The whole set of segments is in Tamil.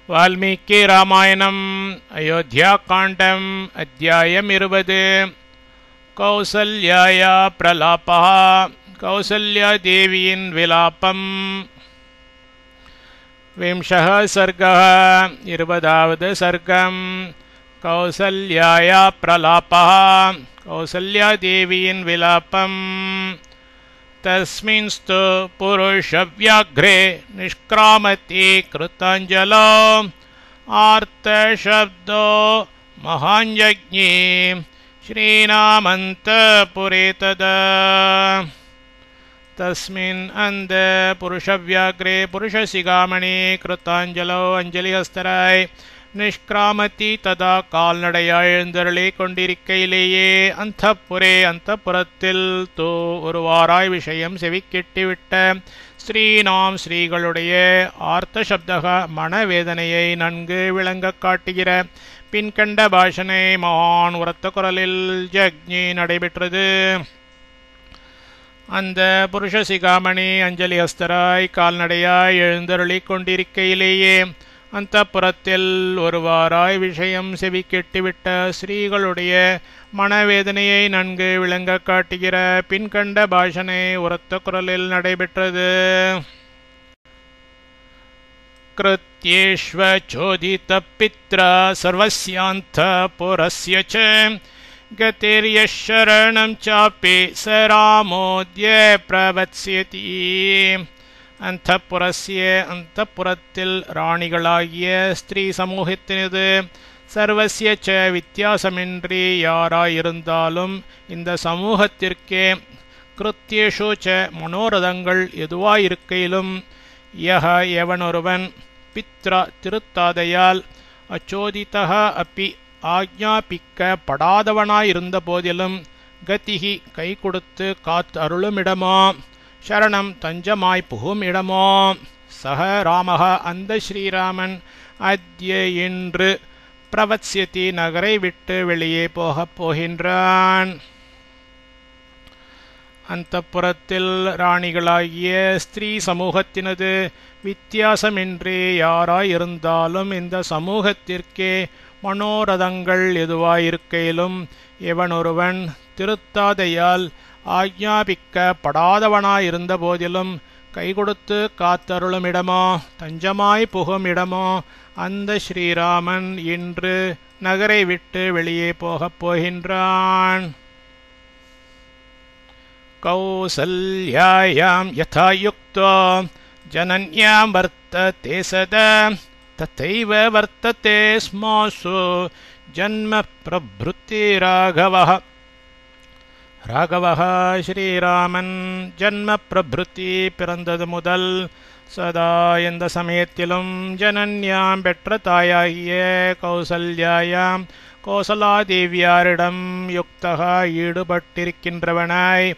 वाल्मीकि रामायणम् अयोध्याकाण्डम् अध्यायम् 20 कौसल्याया प्रलापः कौसल्यादेवीन् विलापम् 20 सर्गः 20 सर्गम् कौसल्याया प्रलापः कौसल्यादेवीन् विलापम् तस्मिंस्तु पुरुषव्याघ्रे निष्क्रामति कृताञ्जलो आर्तशब्दो महाञ्जज्ञे श्रीनामन्तपुरे तदा तस्मिन् अन्ध पुरुषव्याघ्रे पुरुषशिगामणि कृताञ्जलो अंजलिहस्तराय நிஷ்கிராமதி ததா கால்நடையாய் எழுந்தருளிக் கொண்டிருக்கையிலேயே அந்தப்புரத்தில் ஒருவாராய் விஷயம் செவிக்கெட்டிவிட்ட ஸ்ரீநாம் ஸ்ரீகளுடைய ஆர்த்த சப்தக மனவேதனையை நன்கு விளங்க காட்டுகிற பின்கண்ட பாஷனை மகான் உரத்த குரலில் ஜக்ஞி நடைபெற்றது. அந்த புருஷசிகாமணி அஞ்சலி ஹஸ்தராய் கால்நடையாய் எழுந்தருளிக் கொண்டிருக்கையிலேயே அந்தப்புரத்தில் ஒருவாராய் விஷயம் செவிக்கெட்டிவிட்ட ஸ்ரீகளுடைய மனவேதனையை நன்கு விளங்க காட்டுகிற பின்கண்ட பாஷனை உரத்த குரலில் நடைபெற்றது. கிருத்யேஷ்வச்சோதித பித்ரா சர்வஸ்யாந்தபுரஸ்ய ச கதிர்யஷரணம் சாப்பி சராமோத்ய பிரவத்ஸ்யதி. அந்தப்புரத்தில் ராணிகளாகிய ஸ்திரீ சமூகத்தினது சர்வசிய ச வித்தியாசமின்றி யாராயிருந்தாலும் இந்த சமூகத்திற்கே கிருத்தியேஷு ச மனோரதங்கள் எதுவாயிருக்கையிலும் எவனொருவன் பித்ரா திருத்தாதையால் அச்சோதிதः அப்பி ஆக்ஞாபிக்கப்படாதவனாயிருந்த போதிலும் கதிஹி கை கொடுத்து காத்து அருளுமிடமோ சரணம் தஞ்சமாய் புகும் இடமோ சக ராமக அந்த ஸ்ரீராமன் அத்ய இன்று பிரவத்ஸ்யதி நகரை விட்டு வெளியே போகப் போகின்றான். அந்தப்புரத்தில் ராணிகளாகிய ஸ்திரீ சமூகத்தினது வித்தியாசமின்றி யாராயிருந்தாலும் இந்த சமூகத்திற்கே மனோரதங்கள் எதுவாயிருக்கையிலும் எவனொருவன் திருத்தாதையால் ஆக்ஞாபிக்கப்படாதவனாயிருந்த போதிலும் கைகொடுத்து காத்தருளுமிடமோ தஞ்சமாய் புகுமிடமோ அந்த ஸ்ரீராமன் இன்று நகரை விட்டு வெளியே போகப் போகின்றான். கௌசல்யாயாம் யதா யுக்தோ ஜனன்யாம் வர்த்ததே சதா ததைவ வர்த்ததே ஸ்மாசு ஜன்ம பிரபுத்தி ராகவஹ. ராகவஹ ஸ்ரீராமன் ஜன்ம பிரபுத்தி பிறந்தது முதல் சதா எந்த சமயத்திலும் ஜனன்யாம் பெற்ற தாயாகிய கௌசல்யாயாம் கோசலாதேவியாரிடம் யுக்தகா ஈடுபட்டிருக்கின்றவனாய்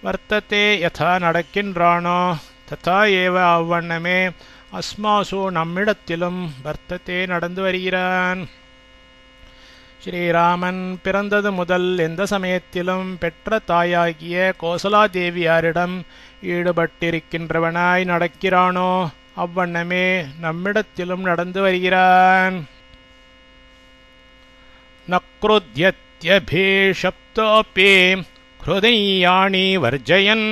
வர்த்ததே யதா நடக்கின்றானோ ததா ஏவ அவ்வண்ணமே அஸ்மாசு நம்மிடத்திலும் வர்த்ததே நடந்து வருகிறான். ஸ்ரீராமன் பிறந்தது முதல் எந்த சமயத்திலும் பெற்ற தாயாகிய கோசலாதேவியாரிடம் ஈடுபட்டிருக்கின்றவனாய் நடக்கிறானோ அவ்வண்ணமே நம்மிடத்திலும் நடந்து வருகிறான். நக்ருத்யத்யபீஷப்தோபி ஹ்ருதயாணி வர்ஜயன்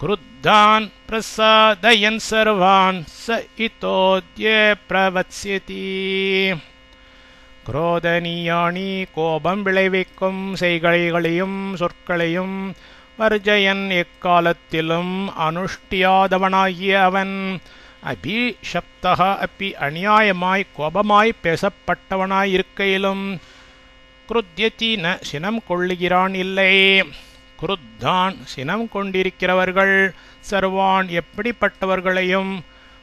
க்ருத்தான் பிரசாதயன் சர்வான் ச இதோத்ய பிரவத்ஸ்யதி. குரோதனியாணி கோபம் விளைவிக்கும் செய்கைகளையும் சொற்களையும் வர்ஜயன் எக்காலத்திலும் அனுஷ்டியாதவனாகிய அவன் அபிஷப்தக அப்பி அநியாயமாய் கோபமாய் பேசப்பட்டவனாயிருக்கையிலும் குருத்யதி ந சினம் கொள்ளுகிறான் இல்லை. குருத்தான் சினம் கொண்டிருக்கிறவர்கள் சர்வான் எப்படிப்பட்டவர்களையும்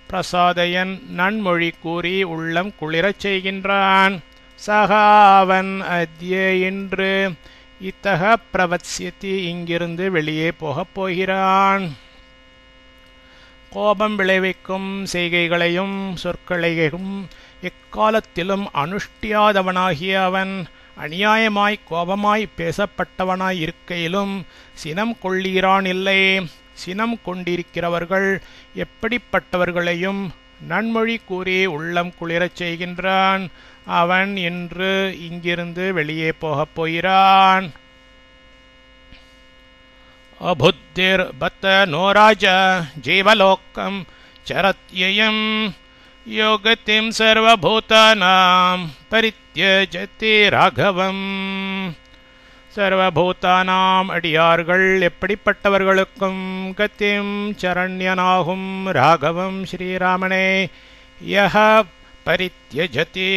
பிரசாதயன் நன்மொழி கூறி உள்ளம் குளிரச் செய்கின்றான். சகாவன் அத்ய இன்று இத்தக பிரவத்ஸ்யதி இங்கிருந்து வெளியே போகப் போகிறான். கோபம் விளைவிக்கும் செய்கைகளையும் சொற்களையும் எக்காலத்திலும் அனுஷ்டியாதவனாகிய அவன் அநியாயமாய் கோபமாய் பேசப்பட்டவனாய் இருக்கையிலும் சினம் கொள்ளுகிறான் இல்லை. சினம் கொண்டிருக்கிறவர்கள் எப்படிப்பட்டவர்களையும் நன்மொழி கூறி உள்ளம் குளிரச் செய்கின்றான். அவன் இன்று இங்கிருந்து வெளியே போகப் போகிறான். அபுத்திர் பத்த நோராஜ ஜீவலோக்கம் சரத்யயம் யோகத்திம் சர்வபூதானாம் பரித்யஜதி ராகவம். சர்வபூதானாம் அடியார்கள் எப்படிப்பட்டவர்களுக்கும் கத்திம் சரண்யனாகும் ராகவம் ஸ்ரீராமனே யஹ பரித்யஜதி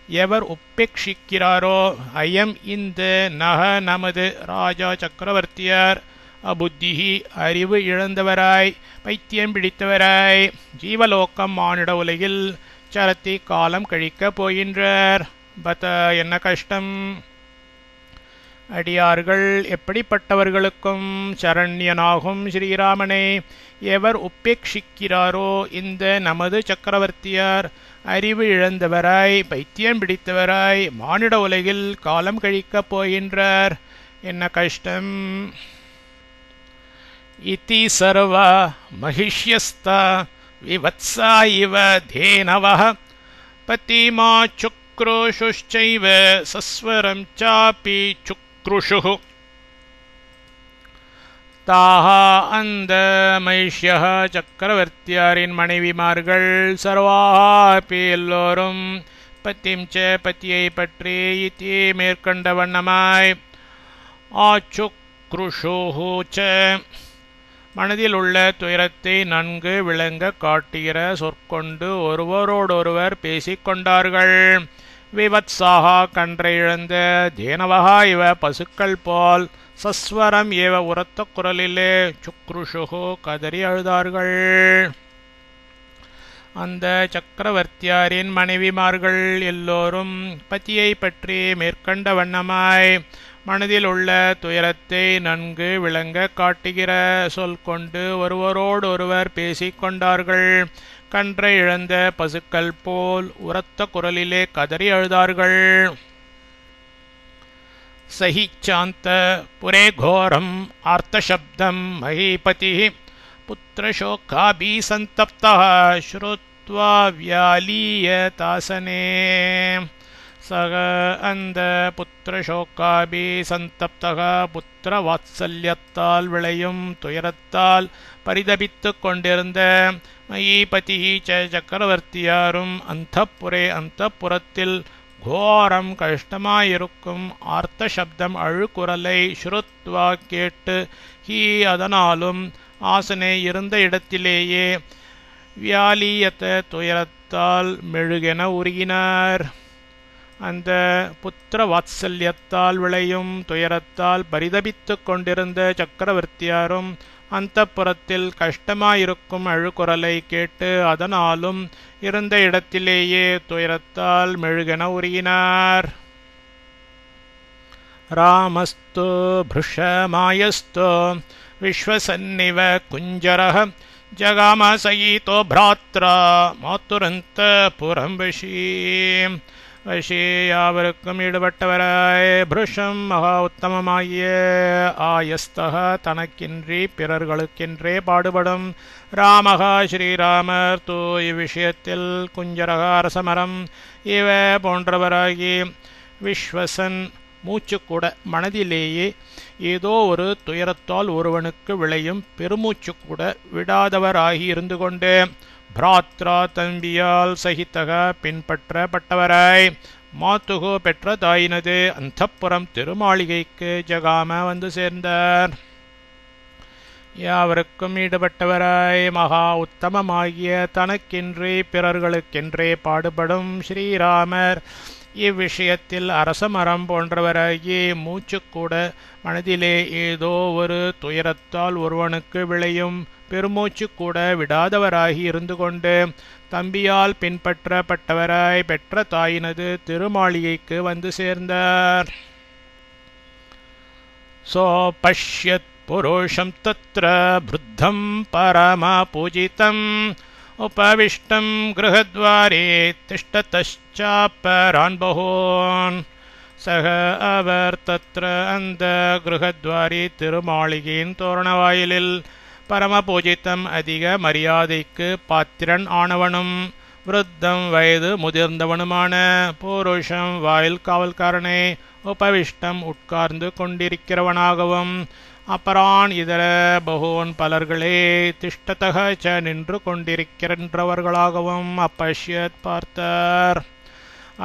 எவர் உப்பேட்சிக்கிறாரோ அயம் இந்த நக நமது ராஜா சக்கரவர்த்தியார் அபுத்திஹி அறிவு இழந்தவராய் பைத்தியம் பிடித்தவராய் ஜீவலோகம் மானிட உலகில் சரத்தி காலம் கழிக்கப் போகின்றார். பத என்ன கஷ்டம். அடியார்கள் எப்படிப்பட்டவர்களுக்கும் சரண்யனாகும் ஸ்ரீராமனை எவர் உப்பேட்சிக்கிறாரோ இந்த நமது சக்கரவர்த்தியார் அறிவு இழந்தவராய் பைத்தியம் பிடித்தவராய் மானிட உலகில் காலம் கழிக்கப் போகின்றார். என்ன கஷ்டம். இதி சர்வ மகிஷ்யஸ்தா விவத்ஸா இவ தேனவஹ பதிமா சுக்ரோஷுச்சைவ சஸ்வரம் சாபி சுக்ருஷுः. தாஹா அந்த மைஷ்யः சக்கரவர்த்தியாரின் மனைவிமார்கள் சர்வாபி எல்லோரும் பத்திம் ச பத்தியை பற்றி இத்தி மேற்கண்ட வண்ணமாய் ஆச்சுக்ருஷுஹு ச மனதில் உள்ள துயரத்தை நன்கு விளங்க காட்டுகிற சொற்கொண்டு ஒருவரோடொருவர் பேசிக்கொண்டார்கள். விவத்ஸாகா கன்றை இழந்த தேனவகா இவ பசுக்கள் போல் சஸ்வரம் ஏவ உரத்த குரலிலே சுக்ருஷுகு கதறி அழுதார்கள். அந்த சக்கரவர்த்தியாரின் மனைவிமார்கள் எல்லோரும் பத்தியை பற்றி மேற்கண்ட வண்ணமாய் மனதில் உள்ள துயரத்தை நன்கு விளங்க காட்டுகிற சொல் கொண்டு ஒருவரோடொருவர் பேசிக்கொண்டார்கள். கன்றை இழந்த பசுக்கள் போல் உரத்த குரலிலே கதறி அழுதார்கள். சஹிச்சாந்த புரே கோரம் ஆர்த்தசப்தம் மஹீபதி புத்திரசோகாபி சந்தப்தः ஸ்ருத்வா வியாலீயதாசனே. சக அந்த புத்திரசோகாபி சந்தப்தக புத்திர வாத்சல்யத்தால் விளையும் துயரத்தால் பரிதபித்து கொண்டிருந்த மயீபதி சக்கரவர்த்தியாரும் அந்தப்புரே அந்தப்புறத்தில் கோரம் கஷ்டமாயிருக்கும் ஆர்த்த சப்தம் அழுகுரலை ஸ்ருத்வா கேட்டு ஹீ அதனாலும் ஆசனே இருந்த இடத்திலேயே வியாலீயத்த துயரத்தால் மெழுகென உருகினார். அந்த புத்திர வாத்சல்யத்தால் விளையும் துயரத்தால் பரிதபித்து கொண்டிருந்த சக்கரவர்த்தியாரும் அந்தப்புறத்தில் கஷ்டமாயிருக்கும் அழுகுரலை கேட்டு அதனாலும் இருந்த இடத்திலேயே துயரத்தால் மெழுகென உருகினார். ராமஸ்து பிருஷமாயஸ்து விஸ்வசன்னிவ குஞ்சரஹ ஜகாம சயீதோ பிராத்ரா மாதுரந்த புரம் வஷீ. வஷி யாவருக்கும் ஈடுபட்டவராய் பிருஷம் மகா உத்தமமாகிய ஆயஸ்தக தனக்கின்றி பிறர்களுக்கென்றே பாடுபடும் ராமகா ஸ்ரீராமர் தூ இவ்விஷயத்தில் குஞ்சரக அரசமரம் இவ போன்றவராகி விஸ்வசன் மூச்சுக்கூட மனதிலேயே ஏதோ ஒரு துயரத்தால் ஒருவனுக்கு விளையும் பெருமூச்சுக்கூட விடாதவராகி இருந்து கொண்டு பிராத்ரா தம்பியால் சகித்தக பின்பற்றப்பட்டவராய் மாத்துகு பெற்ற தாயினது அந்தப்புறம் திருமாளிகைக்கு ஜகாம வந்து சேர்ந்தார். யாவருக்கும் ஈடுபட்டவராய் மகா உத்தமமாகிய தனக்கென்றே பிறர்களுக்கென்றே பாடுபடும் ஸ்ரீராமர் இவ்விஷயத்தில் அரசமரம் போன்றவராகி மூச்சுக்கூட மனதிலே ஏதோ ஒரு துயரத்தால் ஒருவனுக்கு விளையும் பெருமூச்சு கூட விடாதவராகி இருந்து கொண்டு தம்பியால் பின்பற்றப்பட்டவராய் பெற்ற தாயினது திருமாளிகைக்கு வந்து சேர்ந்தார். சோ பஷ்யத் புருஷம் தத்ர புத்தம் பரம பூஜிதம் உபவிஷ்டம் கிருஹத்வாரே திஷ்டதச்சாபரான் பகூன். சக அவர் தத்ர அந்த கிருஹத்வாரி திருமாளிகையின் தோரணவாயிலில் பரமபூஜித்தம் அதிக மரியாதைக்கு பாத்திரன் ஆனவனும் விருத்தம் வயது முதிர்ந்தவனுமான புருஷம் வாயில் காவல்காரனை உபவிஷ்டம் உட்கார்ந்து கொண்டிருக்கிறவனாகவும் அபரான் இதர பகூன் பலர்களே திஷ்டதக ச நின்று கொண்டிருக்கின்றவர்களாகவும் அப்பஷ்யத் பார்த்தார்.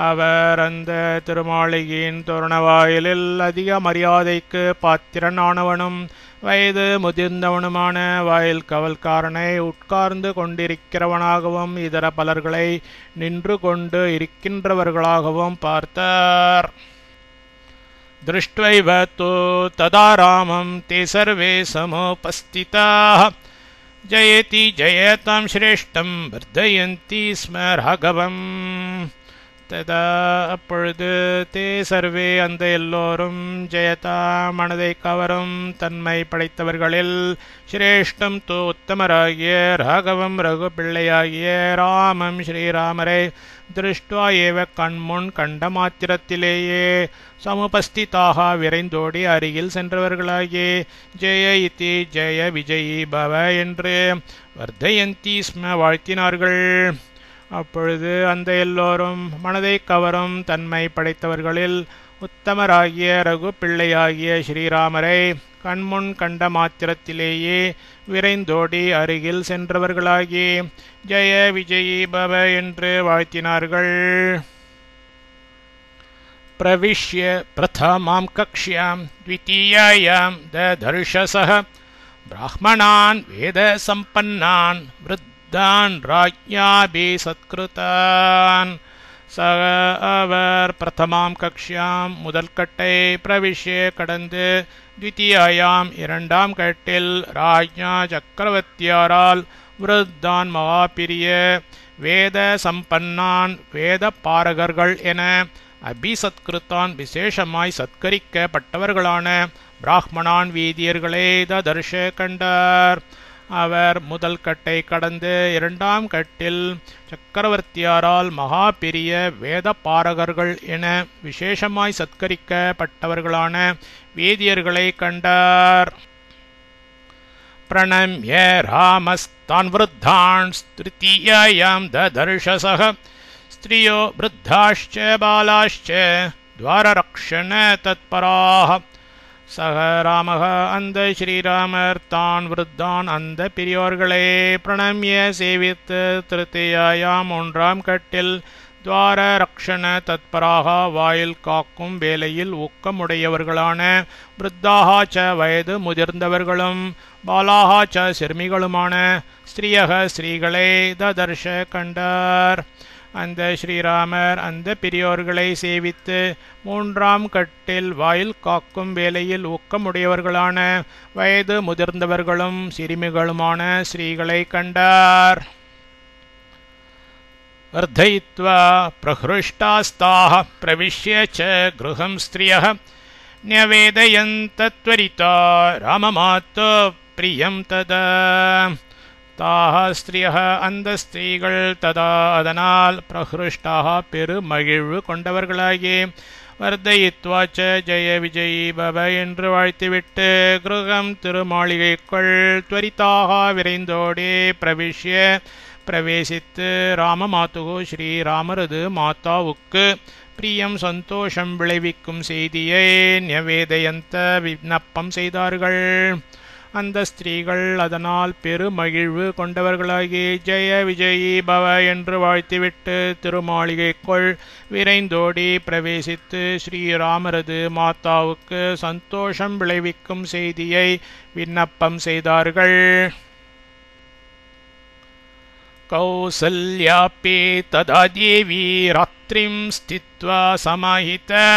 அவர் அந்த திருமாளிகையின் தோரணவாயிலில் அதிக மரியாதைக்கு பாத்திரன் ஆனவனும் வயது முதிர்ந்தவனுமான வாயில் காவல்காரனை உட்கார்ந்து கொண்டிருக்கிறவனாகவும் இதர பலர்களை நின்று கொண்டு இருக்கின்றவர்களாகவும் பார்த்தார். दृष्ट्वैव तु तदा रामं ते सर्वे समुपस्थिताः जयति जयतां श्रेष्ठं वर्धयन्ति स्म राघवम्. तदा அப்பொழுது தே சர்வே அந்த எல்லோரும் ஜெயதா மனதை கவரும் தன்மை படைத்தவர்களில் சிரேஷ்டம் தோ உத்தமராகிய ராகவம் ரகு பிள்ளையாகிய ராமம் ஸ்ரீராமரை திருஷ்டுவா ஏவ கண்முன் கண்ட மாத்திரத்திலேயே சமுபஸ்திதாக விரைந்தோடி அருகில் சென்றவர்களாகிய ஜெய இதி ஜெய விஜயி பவ என்று வர்தயந்தி ஸ்ம வாழ்த்தினார்கள். அப்பொழுது அந்த எல்லோரும் மனதை கவரும் தன்மை படைத்தவர்களில் உத்தமராகிய ரகு பிள்ளையாகிய ஸ்ரீராமரை கண்முன் கண்ட மாத்திரத்திலேயே விரைந்தோடி அருகில் சென்றவர்களாகி ஜெய விஜயி பவ என்று வாழ்த்தினார்கள். பிரவிஷ்ய பிரதமாம் கக்ஷ்யாம் த்விதீயாயாம் ததர்ஷசஹ பிராஹ்மணான் வேத சம்பன்னான் விருத்தான் ராஜ்ஞாபி சத்கிருதான். அவர் பிரதமாம் கக்ஷ்யாம் முதல் கட்டை பிரவிஷ்ய கடந்து த்விதீயாயாம் இரண்டாம் கட்டில் ராஜ்ஞா சக்கரவர்த்தியாரால் விருத்தான் மகாபிரிய வேத சம்பன்னான் வேத பாரகர்கள் என அபிசத்கிருத்தான் விசேஷமாய் சத்கரிக்கப்பட்டவர்களான பிராஹ்மணான் வீதியர்களை ததர்ஷ கண்டார். அவர் முதல் கட்டை கடந்து இரண்டாம் கட்டில் சக்கரவர்த்தியாரால் மகா பெரிய வேத பாரகர்கள் என விசேஷமாய் சத்கரிக்கப்பட்டவர்களான வேதியர்களை கண்டார். பிரணம்ய ராமஸ்தான் விருத்தான் திருத்தீயாயாம் ததர்ஷசஹ ஸ்திரியோ விருத்தாश्च பாலாश्च द्वाररक्षण तत्पराः. சக ராமக அந்த ஸ்ரீராமர் தான் விருத்தான் அந்த பெரியோர்களை பிரணம்ய சேவித்து திருத்தேயாயாம் ஒன்றாம் கட்டில் துவார ரக்ஷண தத்பராக வாயில் காக்கும் வேலையில் ஊக்கமுடையவர்களான விருத்தாஹாச்ச வயது முதிர்ந்தவர்களும் பாலாஹாச்ச சிறுமிகளுமான ஸ்திரியக ஸ்ரீகளை ததர்ஷ கண்டார். அந்த ஸ்ரீராமர் அந்த பெரியோர்களை சேவித்து மூன்றாம் கட்டில் வாயில் காக்கும் வேலையில் ஊக்கமுடையவர்களான வயது முதிர்ந்தவர்களும் சிறுமிகளுமான ஸ்ரீகளை கண்டார். வர்தயித்வா பிரஹ்ருஷ்டாஸ்தாஹ பிரவிஷ்ய ச கிருஹம் ஸ்திரியஹ ன்யவேதயந்தத்வரிதா ராமமாத்தோ பிரியம் ததா. தாஹ ஸ்திரியஹ அந்த ஸ்திரீகள் ததா அதனால் பிரஹ்ருஷ்டாக பெருமகிழ்வு கொண்டவர்களாகி வர்தயித்வாச்ச ஜெய விஜயி பவ என்று வாழ்த்திவிட்டு கிருகம் திருமாளிகைக்குள் துவரிதாக விரைந்தோடி பிரவிஷ்ய பிரவேசித்து ராமமாத்துகு ஸ்ரீராமரது மாதாவுக்கு பிரியம் சந்தோஷம் விளைவிக்கும் செய்தியை நிவேதயந்த விண்ணப்பம் செய்தார்கள். அந்த ஸ்திரீகள் அதனால் பெருமகிழ்வு கொண்டவர்களாகி ஜெய விஜயி பவ என்று வாழ்த்திவிட்டு திருமாளிகைக்குள் விரைந்தோடி பிரவேசித்து ஸ்ரீராமரது மாதாவுக்கு சந்தோஷம் விளைவிக்கும் செய்தியை விண்ணப்பம் செய்தார்கள். கௌசல்யாபி ததா தேவி ராத்திரிம் ஸ்தித்வா சமாஹிதா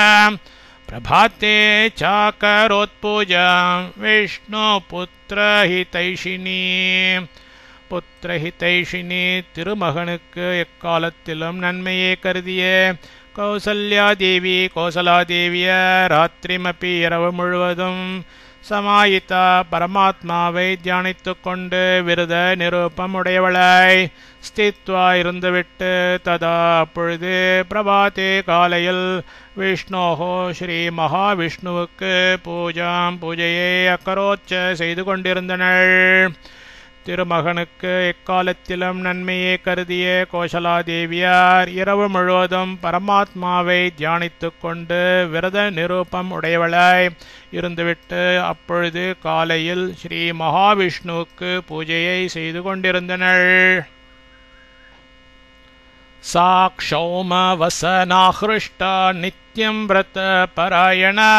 பிரபாத்தே சாகரோத்பூஜாம் விஷ்ணு புத்திரஹிதைஷினி. புத்திரஹிதைஷினி திருமகனுக்கு எக்காலத்திலும் நன்மையே கருதிய கௌசல்யா தேவி கோசலாதேவிய ராத்திரிமப்பி இரவு முழுவதும் சமாயிதா பரமாத்மாவை தியானித்து கொண்டு விரத நிரூபம் உடையவளாய் ஸ்தித்வா இருந்துவிட்டு ததா அப்பொழுது பிரபாதே காலையில் விஷ்ணோஹோ ஸ்ரீ மகாவிஷ்ணுவுக்கு பூஜையை அக்கரோச்ச செய்து கொண்டிருந்தனள். திருமகனுக்கு எக்காலத்திலும் நன்மையை கருதிய கோசலாதேவியார் இரவு முழுவதும் பரமாத்மாவை தியானித்து கொண்டு விரத நிரூபம் உடையவளாய் இருந்துவிட்டு அப்பொழுது காலையில் ஸ்ரீ மகாவிஷ்ணுவுக்கு பூஜையை செய்து கொண்டிருந்தனள். சா க்ஷௌம வசனாஹ்ருஷ்டா நித்யம் விரத பராயணா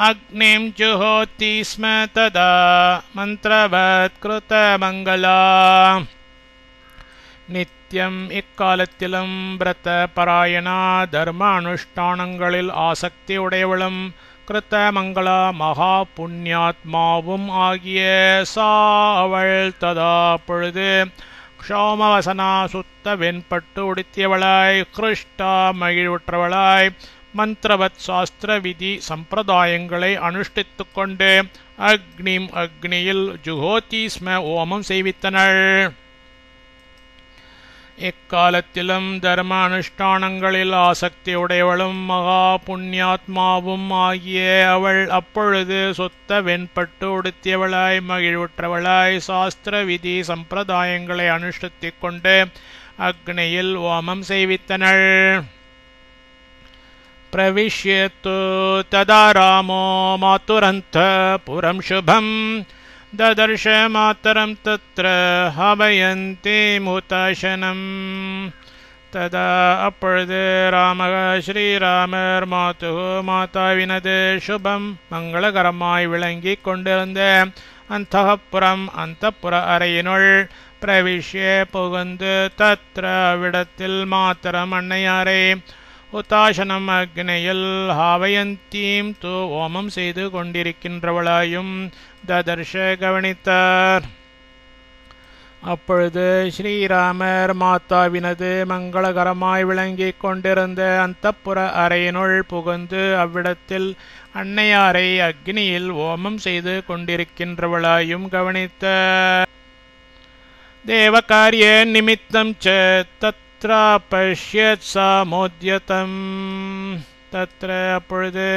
அக்னிம் ஜுஹோதி ஸ்ம ததா மந்திரவத் கிருத மங்களா. நித்தியம் இக்காலத்திலும் விரத பராயணா தர்ம அனுஷ்டானங்களில் ஆசக்தி உடையவளும் கிருத்த மங்களா மகா புண்ணியாத்மாவும் ஆகிய சா அவள் ததா பொழுது க்ஷௌமவசனா சுத்த வெண்பட்டு உடுத்தியவளாய் கிருஷ்டா மகிழ்வுற்றவளாய் மந்திரவத் சாஸ்திர விதி சம்பிரதாயங்களை அனுஷ்டித்து கொண்டு அக்னியில் ஜுஹோதி ஸ்ம ஓமம் செய்வித்தனள். எக்காலத்திலும் தர்ம அனுஷ்டானங்களில் ஆசக்தி உடையவளும் மகா புண்ணியாத்மாவும் ஆகிய அவள் அப்பொழுது சுத்த வெண்பட்டு உடுத்தியவளாய் மகிழ்வுற்றவளாய் சாஸ்திர விதி சம்பிரதாயங்களை அனுஷ்டித்துக் கொண்டு அக்னியில் ஓமம் செய்வித்தனள். பிரவிஷ்யத்து ததா ராமோ மாதுரந்தபுரம் சுபம் ததர்ஷ மாதரம் தத்ர ஹவயந்தி முதாசனம். ததா அப்பொழுது ஸ்ரீராமர் மாதாவினது சுபம் மங்களகரமாய் விளங்கி கொண்டிருந்த அந்தப்புற அறையினுள் பிரவிஷ்ய புகுந்து தத்ர அவ்விடத்தில் மாத்தரம் அன்னையாரை உத்தாசனம் அக்னியில் ஹாவயந்தீம் தூ ஓமம் செய்து கொண்டிருக்கின்றவளாயும் ததர்ஷ கவனித்தார். அப்பொழுது ஸ்ரீராமர் மாதாவினது மங்களகரமாய் விளங்கி கொண்டிருந்த அந்தப்புற அறையினுள் புகுந்து அவ்விடத்தில் அன்னையாரை அக்னியில் ஓமம் செய்து கொண்டிருக்கின்றவளாயும் கவனித்தார். தேவகாரிய நிமித்தம் ச தத்ரா பஷ்யத் சாமோத்யதம். தத்ர அப்பொழுது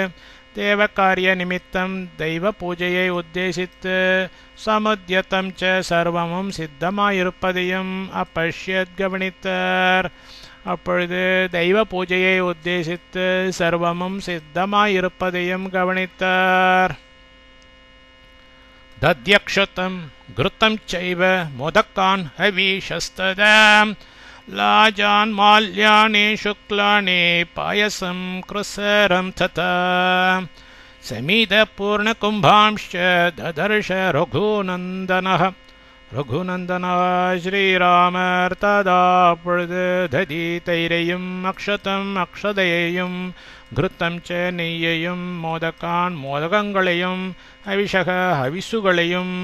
தேவகாரிய நிமித்தம் தெய்வ பூஜையை உத்தேசித்து சமுத்யதம் ச சர்வமும் சித்தமாயிருப்பதையும் அப்பஷ்யத் கவனித்தார். அப்பொழுது தெய்வ பூஜையை உத்தேசித்து சர்வமும் சித்தமாயிருப்பதையும் கவனித்தார். தத்யக்ஷதம் கிருத்தம் சைவ மோதக்கான் ஹவிஷஸ்ததா லாஜான் மால்யானி சுக்லானி பாயசம் கிருசரம் ததா சமீத பூர்ண கும்பாம்ஷ ததர்ஷ ரகுநந்தன ஸ்ரீராமர் ததா பொழுது ததி தைரையும் அக்ஷதம் அக்ஷதையையும் கிருத்தம் ச நெய்யையும் மோதகங்களையும் ஹவிஷக ஹவிசுகளையும்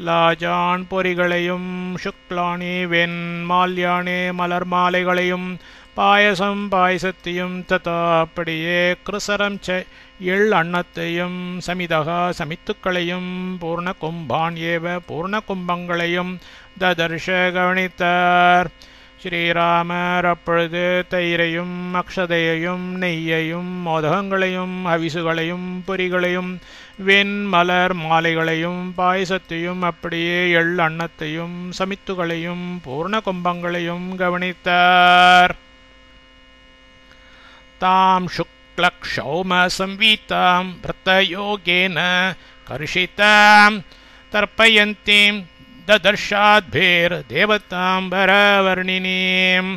லாஜான் பொறிகளையும் சுக்லானி வெண் மால்யானே மலர் மாலைகளையும் பாயசம் பாயசத்தையும் ததா அப்படியே கிருசரம் ச எள் அன்னத்தையும் சமிதகா சமித்துக்களையும் பூர்ண கும்பான் ஏவ பூர்ண கும்பங்களையும் ததர்ஷ கவனித்தார். ஸ்ரீராமர் அப்பொழுது தைரையும் அக்ஷதையையும் நெய்யையும் மோதகங்களையும் ஹவிசுகளையும் பொறிகளையும் வெண் மலர் மாலைகளையும் பாயசத்தையும் அப்படியே எள் அன்னத்தையும் சமித்துகளையும் பூர்ண கும்பங்களையும் கவனித்தார். தாம் சுக்லக்ஷௌம சம்வீதாம் விரதயோகேன கர்ஷிதாம் தர்ப்பயந்தீம் ததர்ஷாத்பேர் தேவதாம் வரவர்ணினீம்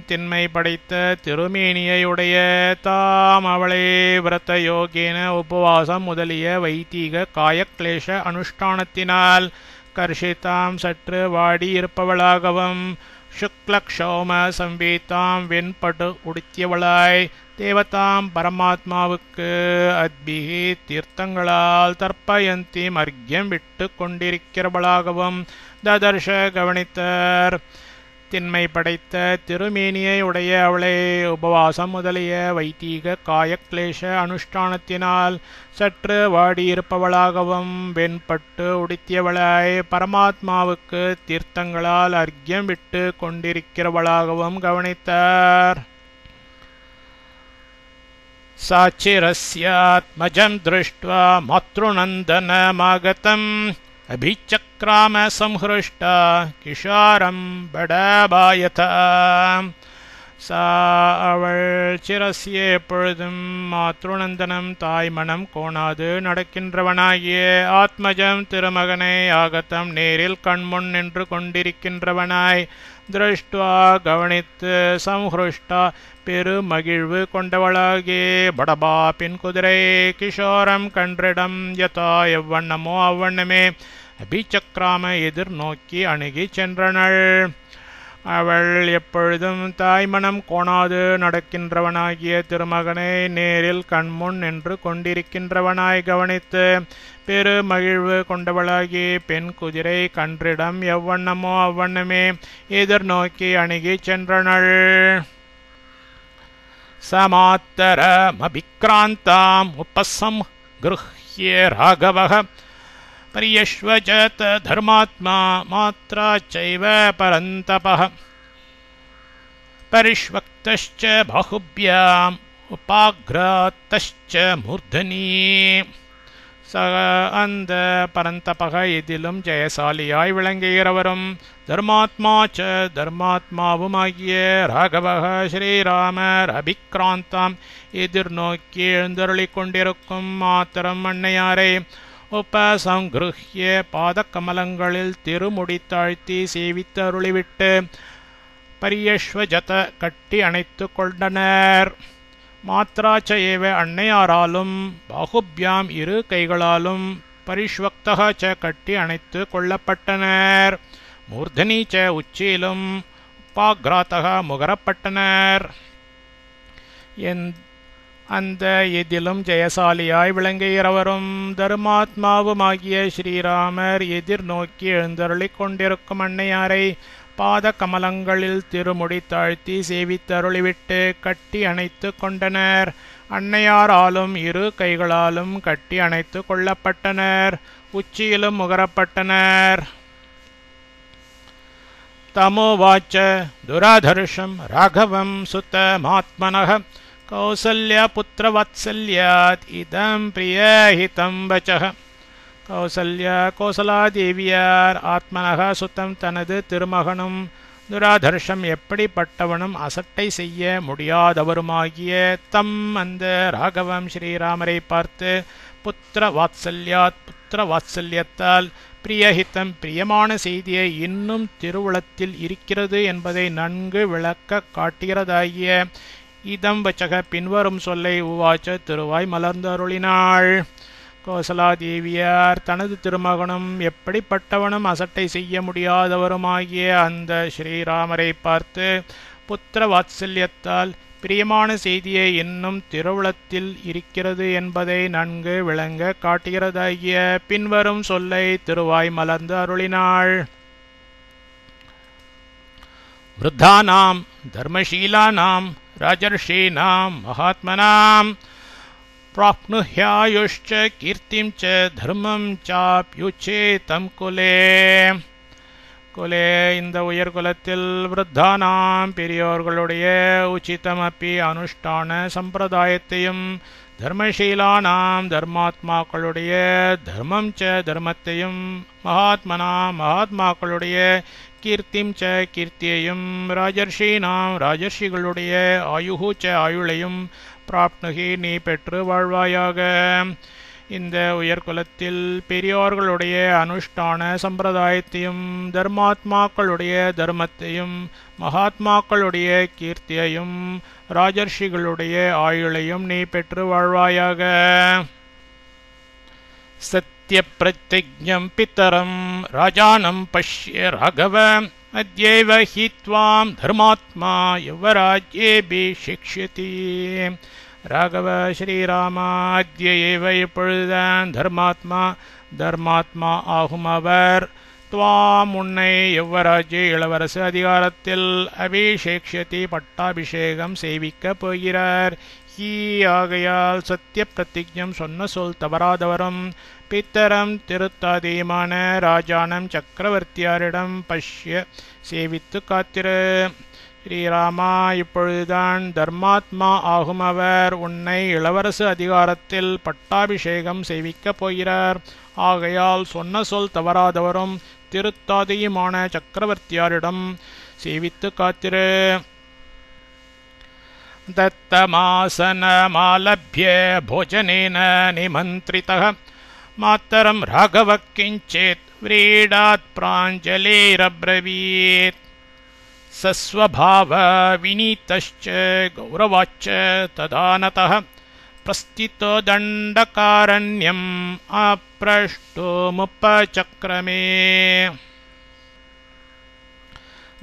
திண்மை படைத்த திருமேனியையுடைய தாம் அவளை விரத யோகேன உபவாசம் முதலிய வைதீக காயக்லேஷ அனுஷ்டானத்தினால் கர்ஷிதாம் சற்று வாடி இருப்பவளாகவும் சுக்லக்ஷௌம சம்பீதாம் வெண்பட்டு உடுத்தியவளாய் தேவதாம் பரமாத்மாவுக்கு அத்பிகி தீர்த்தங்களால் தர்ப்பயந்தி அர்க்யம் விட்டு கொண்டிருக்கிறவளாகவும் ததர்ஷ கவனித்தார். திண்மை படைத்த திருமேனியை உடைய அவளை உபவாசம் முதலிய வைதீக காயக்லேஷ அனுஷ்டானத்தினால் சற்று வாடியிருப்பவளாகவும் வெண்பட்டு உடுத்தியவளாய் பரமாத்மாவுக்கு தீர்த்தங்களால் அர்க்கியம் விட்டு கொண்டிருக்கிறவளாகவும் கவனித்தார். சாச்சிரஸ்யாத்மஜம் திருஷ்ட்வா மாத்ருநந்தனமாகதம் அபிச்சக்ராம சம்ஹ்ருஷ்டா கிஷாரம் படபாயதா. அவள் சிரஸ்யே எப்பொழுதும் மாத்ருநந்தனம் தாய்மணம் கோணாது நடக்கின்றவனாகிய ஆத்மஜம் திருமகனை ஆகத்தம் நேரில் கண்முன் நின்று கொண்டிருக்கின்றவனாய் திருஷ்டுவா கவனித்து சம்ஹ்ருஷ்டா பெருமகிழ்வு கொண்டவளாகே படபா பின் குதிரை கிஷோரம் கன்றிடம் யதா எவ்வண்ணமோ அவ்வண்ணமே அபிச்சக்ராம எதிர்நோக்கி அணுகி சென்றனள். அவள் எப்பொழுதும் தாய்மணம் கோணாது நடக்கின்றவனாகிய திருமகனை நேரில் கண்முன் நின்று கொண்டிருக்கின்றவனாய் கவனித்து பெருமகிழ்வு கொண்டவளாகி பெண் குதிரை கன்றிடம் எவ்வண்ணமோ அவ்வண்ணமே எதிர்நோக்கி அணுகி சென்றனள். சமாத்தரமபிக்ராந்தாம் உபசம்க்ருஹ்ய ராகவः பரியஷ்வஜத் தர்மாத்மா மாத்ரா சைவ பரந்தபः பரிஷ்வக்தश्च பாஹுப்யாம் உபாக்ராத்தश्च மூர்தனி. அந்த பரந்தபக இதிலும் ஜெயசாலியாய் விளங்குகிறவரும் தர்மாத்மாச்ச தர்மாத்மாவுமாகிய ராகவக ஸ்ரீராமர் அபிக்ராந்தாம் எதிர்நோக்கி எழுந்தருளிக் கொண்டிருக்கும் மாத்திரம் அன்னையாரை உபசங்கிருஹ்ய பாதக்கமலங்களில் திருமுடி தாழ்த்தி சேவித்து அருளிவிட்டு பரியஷ்வஜத கட்டி அணைத்து கொண்டனர். மாத்ராச்ச ஏவ அன்னையாராலும் பாகுப்யாம் இரு கைகளாலும் பரிஷ்வக்தக ச கட்டி அணைத்து கொள்ளப்பட்டனர். மூர்தனி ச உச்சியிலும் உபாக்ராத்தக முகரப்பட்டனர். அந்த இதிலும் ஜெயசாலியாய் விளங்குகிறவரும் தர்மாத்மாவுமாகிய ஸ்ரீராமர் எதிர்நோக்கி எழுந்தருளிக் கொண்டிருக்கும் அன்னையாரை பாத கமலங்களில் திருமுடி தாழ்த்தி சேவித்தருளிவிட்டு கட்டி அணைத்து கொண்டனர். அன்னையாராலும் இரு கைகளாலும் கட்டி அணைத்து கொள்ளப்பட்டனர். உச்சியிலும் முகரப்பட்டனர். தமோவாச்ச துராதர்ஷம் ராகவம் சுத்தமாத்மனः கௌசல்யா புத்திரவத்சல்யாத் இதம் பிரியஹிதம் வச்சः. கௌசல்யா கோசலாதேவியார் ஆத்மனக சுத்தம் தனது திருமகனும் துராதர்ஷம் எப்படிப்பட்டவனும் அசட்டை செய்ய முடியாதவருமாகிய தம் அந்த ராகவம் ஸ்ரீராமரை பார்த்து புத்திர வாத்சல்யத்தால் பிரியஹிதம் பிரியமான செய்தியை இன்னும் திருவுளத்தில் இருக்கிறது என்பதை நன்கு விளக்க காட்டுகிறதாகிய இதம் வச்சக பின்வரும் சொல்லை உவாச்ச திருவாய் மலர்ந்து அருளினாள். கோசலாதேவியார் தனது திருமகனும் எப்படிப்பட்டவனும் அசட்டை செய்ய முடியாதவருமாகிய அந்த ஸ்ரீராமரை பார்த்து புத்திர வாத்சல்யத்தால் பிரியமான செய்தியை இன்னும் திருவுளத்தில் இருக்கிறது என்பதை நன்கு விளங்க காட்டுகிறதாகிய பின்வரும் சொல்லை திருவாய் மலர்ந்து அருளினாள். விருத்தானாம் தர்மசீலானாம் ராஜர்ஷீனாம் மகாத்மனாம் प्राप्नुह्यायुश्च कीर्तिं च धर्मं चाप्युचेतं कुले. குலே இந்த உயர்குலத்தில் விருத்தானாம் பெரியோர்களுடைய உச்சிதமப்பி அனுஷ்டான சம்பிரதாயத்தையும் தர்மசீலானாம் தர்மாத்மாக்களுடைய தர்மம் ச தர்மத்தையும் மகாத்மனாம் மகாத்மாக்களுடைய கீர்த்திம் ச கீர்த்தியையும் ராஜர்ஷீனாம் ராஜர்ஷிகளுடைய ஆயுஹு ச ஆயுளையும் பிராப்னுகி நீ பெற்று வாழ்வாயாக. இந்த உயர்குலத்தில் பெரியோர்களுடைய அனுஷ்டான சம்பிரதாயத்தையும் தர்மாத்மாக்களுடைய தர்மத்தையும் மகாத்மாக்களுடைய கீர்த்தியையும் ராஜர்ஷிகளுடைய ஆயுளையும் நீ பெற்று வாழ்வாயாக. சத்ய பிரதிஜ்ஞம் பித்தரம் ராஜானம் பஷ்ய ராகவ அத்யைவ ஹி த்வாம் தர்மாத்மா யுவராஜ்யேபி சிக்ஷ்யதி. ராகவ ஸ்ரீராமா அத்யைவ இப்பொழுதுதான் தர்மாத்மா ஆகும் அவர் துவாம் உன்னை யுவராஜ்ய இளவரசு அதிகாரத்தில் அபிஷேக்ஷதி பட்டாபிஷேகம் செய்விக்கப் போகிறார். ஆகையால் சத்திய பிரதிஜம் சொன்ன சொல் தவறாதவரும் பித்தரம் திருத்தாதியுமான ராஜானம் சக்கரவர்த்தியாரிடம் பஷ்ய சேவித்து காத்திரு. ஸ்ரீராமா, இப்பொழுதுதான் தர்மாத்மா ஆகும் அவர் உன்னை இளவரசு அதிகாரத்தில் பட்டாபிஷேகம் செய்விக்கப் போகிறார். ஆகையால் சொன்ன சொல் தவறாதவரும் திருத்தாதியுமான சக்கரவர்த்தியாரிடம் சேவித்து காத்திரு. दत्तमासनमालभ्य भोजनेन निमन्त्रितः मातरं राघवः किञ्चित् व्रीडात् प्राञ्जलिरब्रवीत्. सस्वभावविनीतश्च गौरवाच्च तदानतः प्रस्थितो दण्डकारण्यम् अप्रष्टुमुपचक्रमे.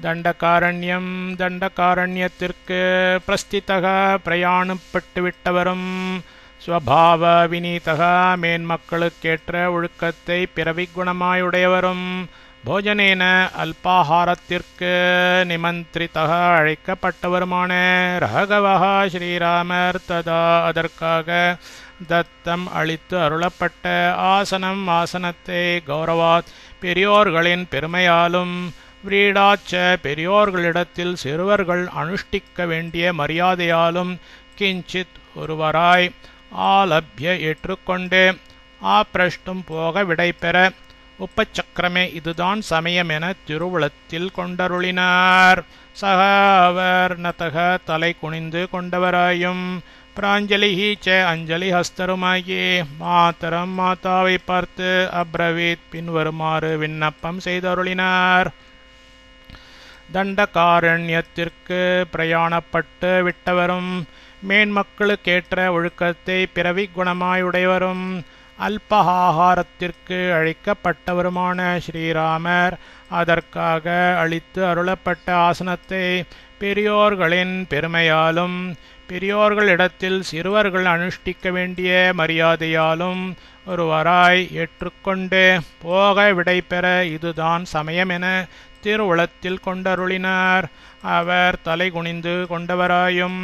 தண்டகாரண்யம் தண்டகாரண்யத்திற்கு பிரஸ்திதக பிரயாணப்பட்டு விட்டவரும் ஸ்வபாவ வினீதக மேன்மக்களுக்கேற்ற ஒழுக்கத்தை பிறவி குணமாயுடையவரும் போஜனேன அல்பாகாரத்திற்கு நிமந்திரிதக அழைக்கப்பட்டவருமான ராகவஹ ஸ்ரீராமர் ததா அதற்காக தத்தம் அளித்து அருளப்பட்ட ஆசனம் ஆசனத்தை கௌரவாத் பெரியோர்களின் பெருமையாலும் விரீடாச்ச பெரியோர்களிடத்தில் சிறுவர்கள் அனுஷ்டிக்க வேண்டிய மரியாதையாலும் கிஞ்சித் ஒருவராய் ஆலப்ய ஏற்றுக்கொண்டு ஆப்ரஷ்டும் போக விடைபெற உப்பச்சக்கரமே இதுதான் சமயம் என திருவுளத்தில் கொண்டருளினார். சக அவர் நதக தலை குனிந்து கொண்டவராயும் பிராஞ்சலிஹி ச அஞ்சலி ஹஸ்தருமாகி மாதரம் மாதாவை பார்த்து அப்ரவீத் பின்வருமாறு விண்ணப்பம் செய்தருளினார். தண்டகாரண்யத்திற்கு பிரயாணப்பட்டு விட்டவரும் மேன்மக்களுக்கேற்ற ஒழுக்கத்தை பிறவி குணமாயுடையவரும் அல்பஹாரத்திற்கு அழைக்கப்பட்டவருமான ஸ்ரீராமர் அதற்காக அளித்து அருளப்பட்ட ஆசனத்தை பெரியோர்களின் பெருமையாலும் பெரியோர்களிடத்தில் சிறுவர்கள் அனுஷ்டிக்க வேண்டிய மரியாதையாலும் ஒருவராய் ஏற்றுக்கொண்டு போக விடைபெற இதுதான் சமயம் என திருவுளத்தில் கொண்டருளினார். அவர் தலை குனிந்து கொண்டவராயும்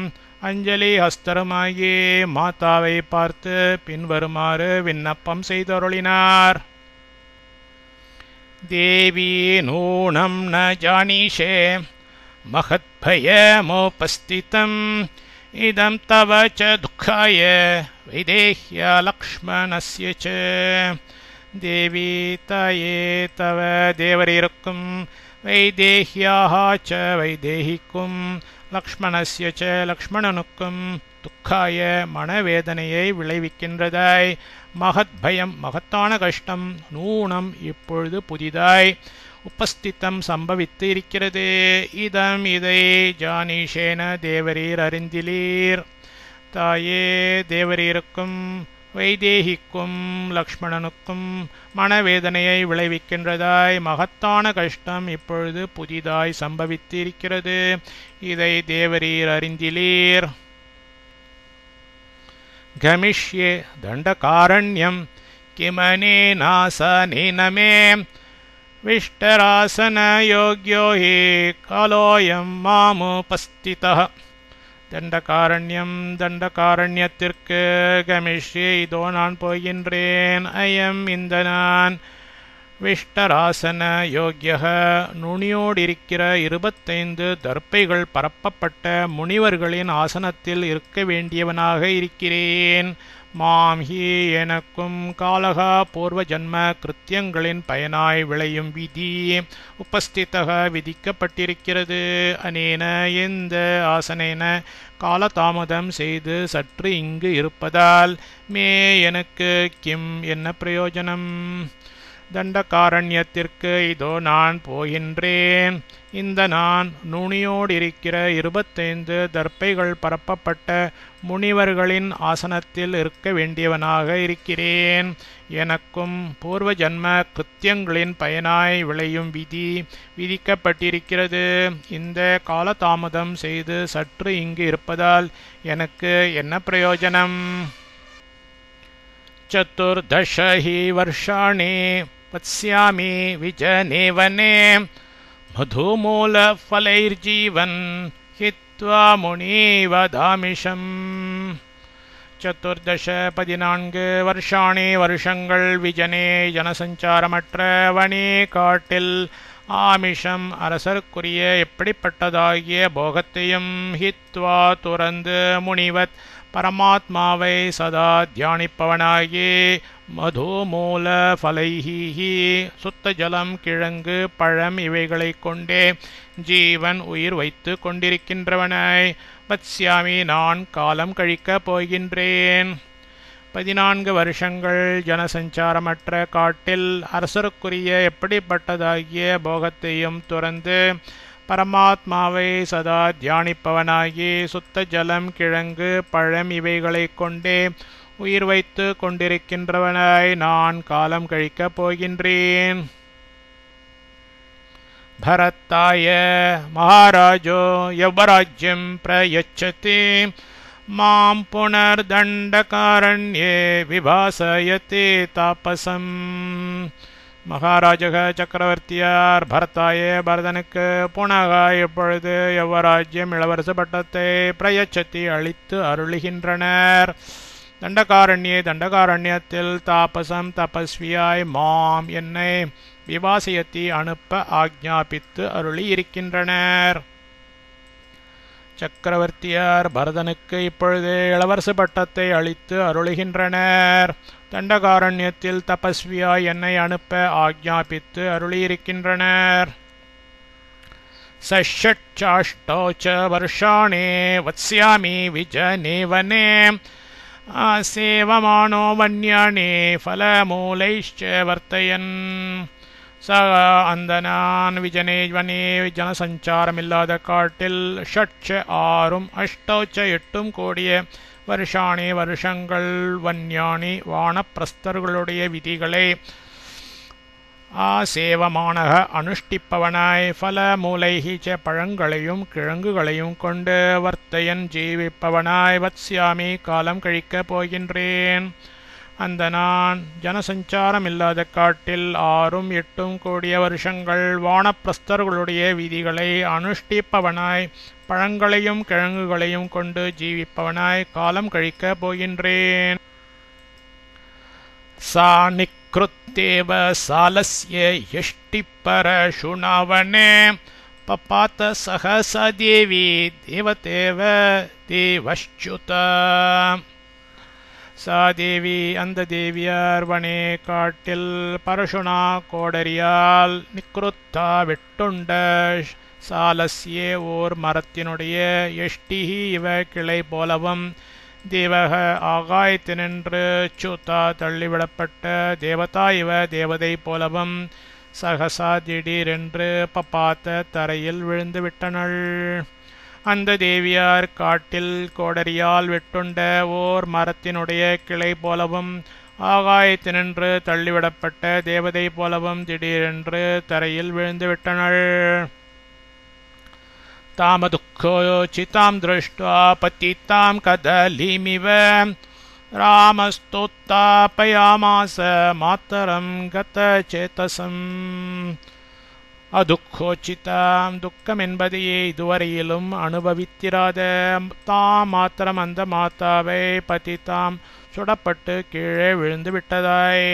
அஞ்சலி ஹஸ்தருமாகி மாதாவை பார்த்து பின்வருமாறு விண்ணப்பம் செய்தருளினார். தேவி நூனம் ந ஜானீஷே மகத்பயமோபஸ்திதம் இதம் தவ ச துக்காய வைதேஹ்ய லக்ஷ்மணஸ்ய ச. தேவி தாயே, தவ தேவரிருக்கும் வைதேஹ்யாக ச வைதேகிக்கும் லக்ஷ்மணஸ்ய ச லக்ஷ்மணனுக்கும் துக்காய மனவேதனையை விளைவிக்கின்றதாய் மகத்பயம் மகத்தான கஷ்டம் நூனம் இப்பொழுது புதிதாய் உபஸ்திதம் சம்பவித்து இருக்கிறது. இதம் இதை ஜானீஷேன தேவரீர் அறிந்திலீர். தாயே, தேவரீருக்கும் வைதேகிக்கும் லக்ஷ்மணனுக்கும் மனவேதனையை விளைவிக்கின்றதாய் மகத்தான கஷ்டம் இப்பொழுது புதிதாய் சம்பவித்து இருக்கிறது. இதை தேவரீர் அறிந்திலீர். கமிஷ்யே தண்டகாரண்யம் கிமனேனாசனேன மே விஷ்டராசன யோக்யோ ஹி காலோயம் மாமுபஸ்திதः. தண்டகாரண்யம் தண்டகாரண்யத்திற்கு கமிஷ்யே இதோ நான் போகின்றேன். அயம் இந்த நான் விஷ்டராசன யோக்யக நுனியோடிருக்கிற 25 தர்ப்பைகள் பரப்பப்பட்ட முனிவர்களின் ஆசனத்தில் இருக்க வேண்டியவனாக இருக்கிறேன். மாம் ஹி எனக்கும் காலகா பூர்வ ஜன்ம கிருத்தியங்களின் பயனாய் விளையும் விதி உபஸ்திதக விதிக்கப்பட்டிருக்கிறது. அனேன எந்த ஆசனேன காலதாமதம் செய்து சற்று இங்கு இருப்பதால் மே எனக்கு கிம் என்ன பிரயோஜனம். தண்டகாரண்யத்திற்கு இதோ நான் போகின்றேன். இந்த நான் நுனியோடிருக்கிற 25 தர்ப்பைகள் பரப்பப்பட்ட முனிவர்களின் ஆசனத்தில் இருக்க வேண்டியவனாக இருக்கிறேன். எனக்கும் பூர்வ ஜன்ம கிருத்தியங்களின் பயனாய் விளையும் விதி விதிக்கப்பட்டிருக்கிறது. இந்த காலதாமதம் செய்து சற்று இங்கு இருப்பதால் எனக்கு என்ன பிரயோஜனம். சதுர்தச ஹி வர்ஷாணி वत्स्यामि विजने वने मधुमूलफलैर्जीवन् हित्वा मुनिवदामिषम् 14 வருஷாணி வருஷங்கள் விஜனே ஜனசஞ்சாரமற்ற வனே காட்டில் ஆமிஷம் அரசருக்குரிய எப்படிப்பட்டதாகிய போகத்தையும் ஹித்வா துறந்து முனிவத் பரமாத்மாவை சதா தியானிப்பவனாகி மதுமூல ஃபலைஹி சுத்த ஜலம் கிழங்கு பழம் இவைகளை கொண்டே ஜீவன் உயிர் வைத்து கொண்டிருக்கின்றவனாய் வத்ஸ்யாமி நான் காலம் கழிக்கப் போகின்றேன். 14 வருஷங்கள் ஜனசஞ்சாரமற்ற காட்டில் அரசருக்குரிய எப்படிப்பட்டதாகிய போகத்தையும் துறந்து பரமாத்மாவை சதா தியானிப்பவனாகி சுத்த ஜலம் கிழங்கு பழம் இவைகளை கொண்டே உயிர் வைத்து கொண்டிருக்கின்றவனாய் நான் காலம் கழிக்கப் போகின்றேன். भरताय महाराजो यवराज्यं प्रयच्छति मां पुनर्दण्डकारण्ये विभासयति तापसम्. மகாராஜக சக்கரவர்த்தியார் பரதாய பரதனுக்கு புனக இப்பொழுது யவராஜ்யம் இளவரசு பட்டத்தை பிரயச்சத்தி அளித்து அருளுகின்றனர். தண்டகாரண்யே தண்டகாரண்யத்தில் தாபசம் தபஸ்வியாய் மாம் என்னை விவாசயத்தி அனுப்ப ஆக்ஞாபித்து அருளி இருக்கின்றனர். சக்கரவர்த்தியார் பரதனுக்கு இப்பொழுது இளவரசு பட்டத்தை அளித்து அருளுகின்றனர். தண்டகாரண்யத்தில் தபஸ்வியாய் என்னை அனுப்ப ஆக்ஞாபித்து அருளியிருக்கின்றனர். षट्चाष्टौच वर्षाणि वत्स्यामि विजने वने सेवमानो वन्यानि फलमूलैश्च वर्तयन्. அந்தனான் விஜனே வனே ஜனசஞ்சாரமில்லாத காட்டில் ஷட்ச 6 அஷ்டௌச்ச 8 கோடிய வருஷாணி வருஷங்கள் வன்யாணி வானப்பிரஸ்தர்களுடைய விதிகளை ஆசேவமானக அனுஷ்டிப்பவனாய் ஃபல மூலைஹிச்ச பழங்களையும் கிழங்குகளையும் கொண்டு வர்த்தையன் ஜீவிப்பவனாய் வத்ஸ்யாமி காலம் கழிக்கப் போகின்றேன். அந்த நான் ஜனசஞ்சாரமில்லாத காட்டில் 6 8 கோடிய வருஷங்கள் வானப்பிரஸ்தர்களுடைய விதிகளை அனுஷ்டிப்பவனாய் பழங்களையும் கிழங்குகளையும் கொண்டு ஜீவிப்பவனாய் காலம் கழிக்கப் போகின்றேன். சா நிக்ருத்தேவ சாலஸ்ய யஷ்டிப்பரசுணாவனே பபாத சஹச தேவி தேவதேவ தேவஷ்சுதா. சாதேவி அந்த தேவியார் வனே காட்டில் பரசுனா கோடரியால் நிக்ருத்தா வெட்டுண்ட சாலஸ்யே ஓர் மரத்தினுடைய எஷ்டிஹி இவ கிளை போலவும் தேவக ஆகாயத்தினின்று சூத்தா தள்ளிவிடப்பட்ட தேவதா இவ தேவதை போலவும் சகசா திடீரென்று பப்பாத்த தரையில் விழுந்து விட்டனள். அந்த தேவியார் காட்டில் கோடரியால் வெட்டுண்ட ஓர் மரத்தினுடைய கிளை போலவும் ஆகாயத்தினின்று தள்ளிவிடப்பட்ட தேவதை போலவும் திடீரென்று தரையில் விழுந்து விட்டனள். தாமதுக்கோச்சிதாம் திருஷ்ட்வா பத்திதாம் கதலீமிவ ராமஸ்தோத்தாபயாமாச மாத்தரம் கதசேதசம். அதுக்கோச்சிதாம் துக்கம் என்பதையே இதுவரையிலும் அனுபவித்திராத தாம் மாத்திரம் அந்த மாதாவை பதித்தாம் சுடப்பட்டு கீழே விழுந்து விட்டதாய்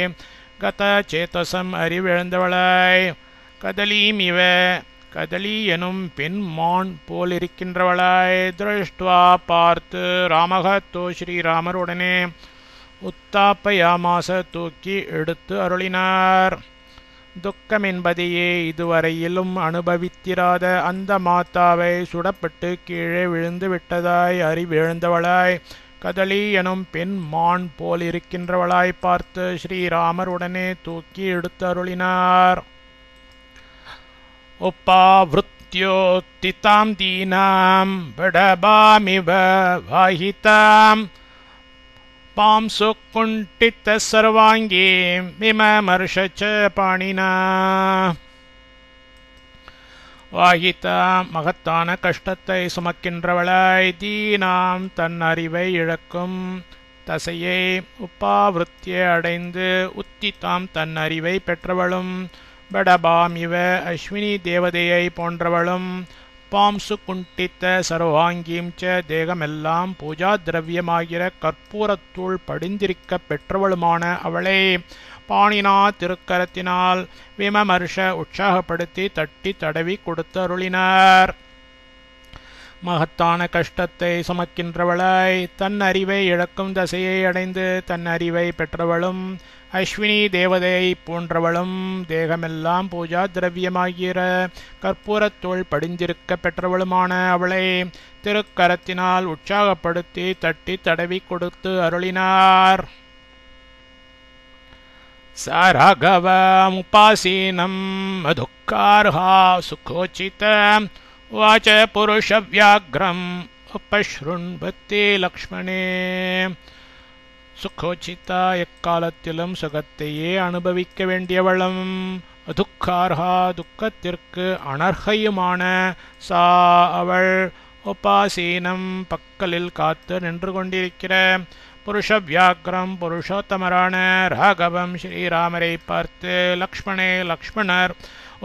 கத சேத்தசம் அறிவிழந்தவளாய் கதலீம் இவ கதலி எனும் பெண் மான் போலிருக்கின்றவளாய் திருஷ்டுவா பார்த்து ராமகத்தோ ஸ்ரீராமருடனே உத்தாப்பயாமாச தூக்கி எடுத்து அருளினார். துக்கம் என்பதையே இதுவரையிலும் அனுபவித்திராத அந்த மாதாவை சுடப்பட்டு கீழே விழுந்து விட்டதாய் அறிவிழந்தவளாய் கதலி எனும் பெண் மான் போல் இருக்கின்றவளாய் பார்த்து ஸ்ரீராமருடனே தூக்கி எடுத்து அருளினார். உப்பாவிருத்யோத்திதாம் தீனாம் படபாமிவ வாஹிதாம் பாம்சு குண்டித்த சர்வாங்கி விமர்ஷச்ச பாணினா. வாகிதா மகத்தான கஷ்டத்தை சுமக்கின்றவளாய் தீனாம் தன் அறிவை இழக்கும் தசையை உப்பாவிருத்தியை அடைந்து உத்திதாம் தன் அறிவை பெற்றவளும் படபாம் இவ அஸ்வினி தேவதையை போன்றவளும் பாம்சு குண்டித்த சர்வாங்கீம் ச தேகமெல்லாம் பூஜா திரவியமாகிற கற்பூரத்தூள் படிந்திருக்க பெற்றவளுமான அவளை பாணினா திருக்கரத்தினால் விமர்ஷ உற்சாகப்படுத்தி தட்டி தடவி கொடுத்து அருளினார். மகத்தான கஷ்டத்தை சுமக்கின்றவளாய் தன் அறிவை இழக்கும் தசையை அடைந்து தன் அறிவை பெற்றவளும் அஸ்வினி தேவதையை போன்றவளும் தேகமெல்லாம் பூஜா திரவியமாகிற கற்பூரத்தோள் படிந்திருக்க பெற்றவளுமான அவளை திருக்கரத்தினால் உற்சாகப்படுத்தி தட்டி தடவி கொடுத்து அருளினார். சாராகவமுபாசீனம் மதுக்கார்ஹா சுகோச்சித வாச புருஷ வியாக்ரம் உபஸ்ருண்வத்தே லக்ஷ்மணே. சுகோச்சிதா எக்காலத்திலும் சுகத்தையே அனுபவிக்க வேண்டியவளும் அதுக்கார்ஹா துக்கத்திற்கு அனர்ஹையுமான சா அவள் உபாசீனம் பக்கலில் காத்து நின்று கொண்டிருக்கிற புருஷ வியாக்ரம் புருஷோத்தமரான ராகவம் ஸ்ரீராமரை பார்த்து லக்ஷ்மணே லக்ஷ்மணர்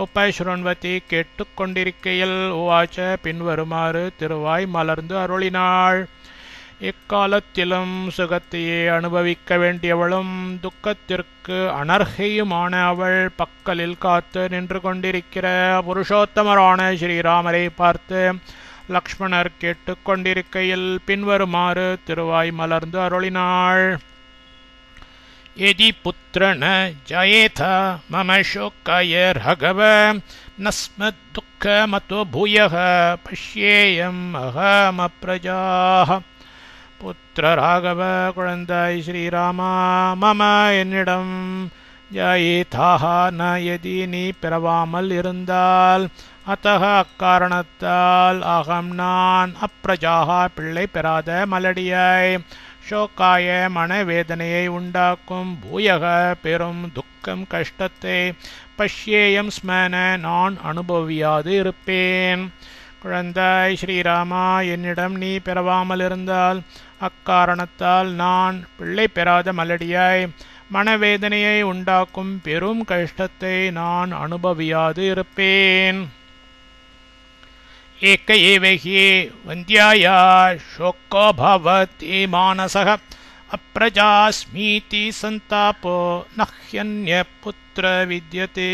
உபஸ்ருண்வதி கேட்டுக்கொண்டிருக்கையில் உவாச்ச பின்வருமாறு திருவாய் மலர்ந்து அருளினாள். எக்காலத்திலும் சுகத்தையே அனுபவிக்க வேண்டியவளும் துக்கத்திற்கு அனர்ஹையுமான அவள் பக்கலில் காத்து நின்று கொண்டிருக்கிற புருஷோத்தமரான ஸ்ரீராமரை பார்த்து லக்ஷ்மணர் கேட்டுக்கொண்டிருக்கையில் பின்வருமாறு திருவாய் மலர்ந்து அருளினாள். எதி புத்திரன ஜயேத மம சோக்காய ரகவ நஸ்மத் துக்க மதோ பூயக பஷ்யேயம் அகமப்ரஜாஹ. புத்திர ராகவ குழந்தாய் ஸ்ரீராமா மம என்னிடம் ஜயேதாக ந எதி நீ பிறவாமல் இருந்தால் அத்தக அக்காரணத்தால் அகம் நான் அப்ரஜாக பிள்ளை பெறாத மலடியாய் ஷோக்காய மனவேதனையை உண்டாக்கும் பூயக பெரும் துக்கம் கஷ்டத்தை பஷ்யேயம் ஸ்மன நான் அனுபவியாது இருப்பேன். குழந்தாய் ஸ்ரீராமா என்னிடம் நீ பிறவாமல் இருந்தால் அக்காரணத்தால் நான் பிள்ளை பெறாத மலடியாய் மனவேதனையை உண்டாக்கும் பெரும் கஷ்டத்தை நான் அனுபவியாது இருப்பேன். ஏக ஏவஹி வந்தியாயா ஷோக்கோ பவதி மானசக அப்ரஜாஸ்மீதி சந்தாபோ நஹ்யன்ய புத்திர வித்யதே.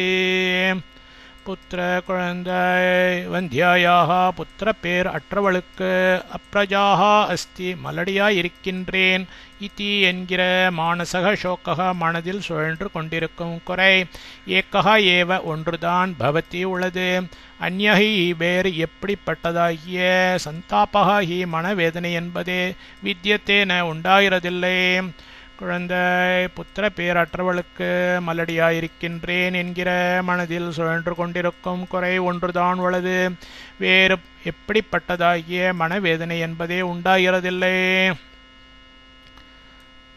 புத்திர குழந்தாய் வந்தியாயாக புத்திர பேர் அற்றவளுக்கு அப்ரஜாக அஸ்தி மலடியாயிருக்கின்றேன் இதி என்கிற மானசக சோக்கக மனதில் சுழன்று கொண்டிருக்கும் குறை ஏக்கக ஏவ ஒன்றுதான் பவதி உள்ளது. அந்யஹி வேறு எப்படிப்பட்டதாகிய சந்தாபக ஹி மனவேதனை என்பதே வித்யத்தேன உண்டாகிறதில்லை. குழந்தாய் புத்திர பேரற்றவளுக்கு மலடியாயிருக்கின்றேன் என்கிற மனதில் சுழன்று கொண்டிருக்கும் குறை ஒன்றுதான் உள்ளது. வேறு எப்படிப்பட்டதாகிய மனவேதனை என்பதே உண்டாகிறதில்லை.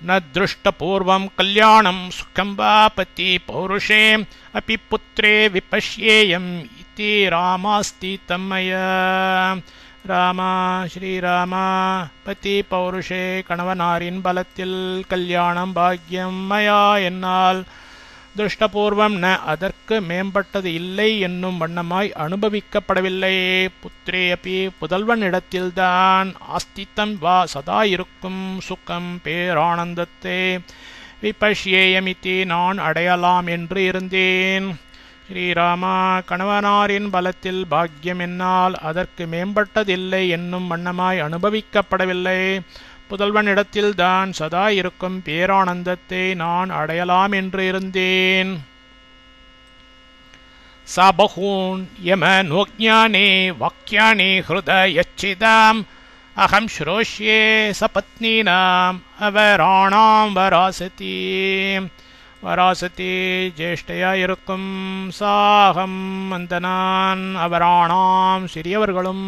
ந திருஷ்டபூர்வம் கல்யாணம் சுகம் வா பதி பௌருஷே அபி புத்ரே விபஷ்யேயம் இதி ராமாஸ்தி தம்மயா. ராமா ஸ்ரீராமா பதி பௌருஷே கணவனாரின் பலத்தில் கல்யாணம் பாக்யம் மயா என்னால் திருஷ்டபூர்வம் ந அதற்கு மேம்பட்டது இல்லை என்னும் வண்ணமாய் அனுபவிக்கப்படவில்லை. புத்திரே அப்பி புதல்வனிடத்தில்தான் ஆஸ்தித்தம் வா சதா இருக்கும் சுகம் பேரானந்தத்தை விபஷ்யேயமிதி நான் அடையலாம் என்று இருந்தேன். ஸ்ரீராமா கணவனாரின் பலத்தில் பாக்யம் என்னால் அதற்கு மேம்பட்டதில்லை என்னும் வண்ணமாய் அனுபவிக்கப்படவில்லை. புதல்வனிடத்தில்தான் சதா இருக்கும் பேரானந்தத்தை நான் அடையலாம் என்று இருந்தேன். சா பகூன் யம நோக்ஞானே வாக்யானி ஹிருதயச்சிதாம் அகம் ஸ்ரோஷ்யே சபத்னீனாம் அவராணாம் வராசதி. வராசதி ஜேஷ்டையா இருக்கும் சாகம் அந்த நான் அவராணாம் சிறியவர்களும்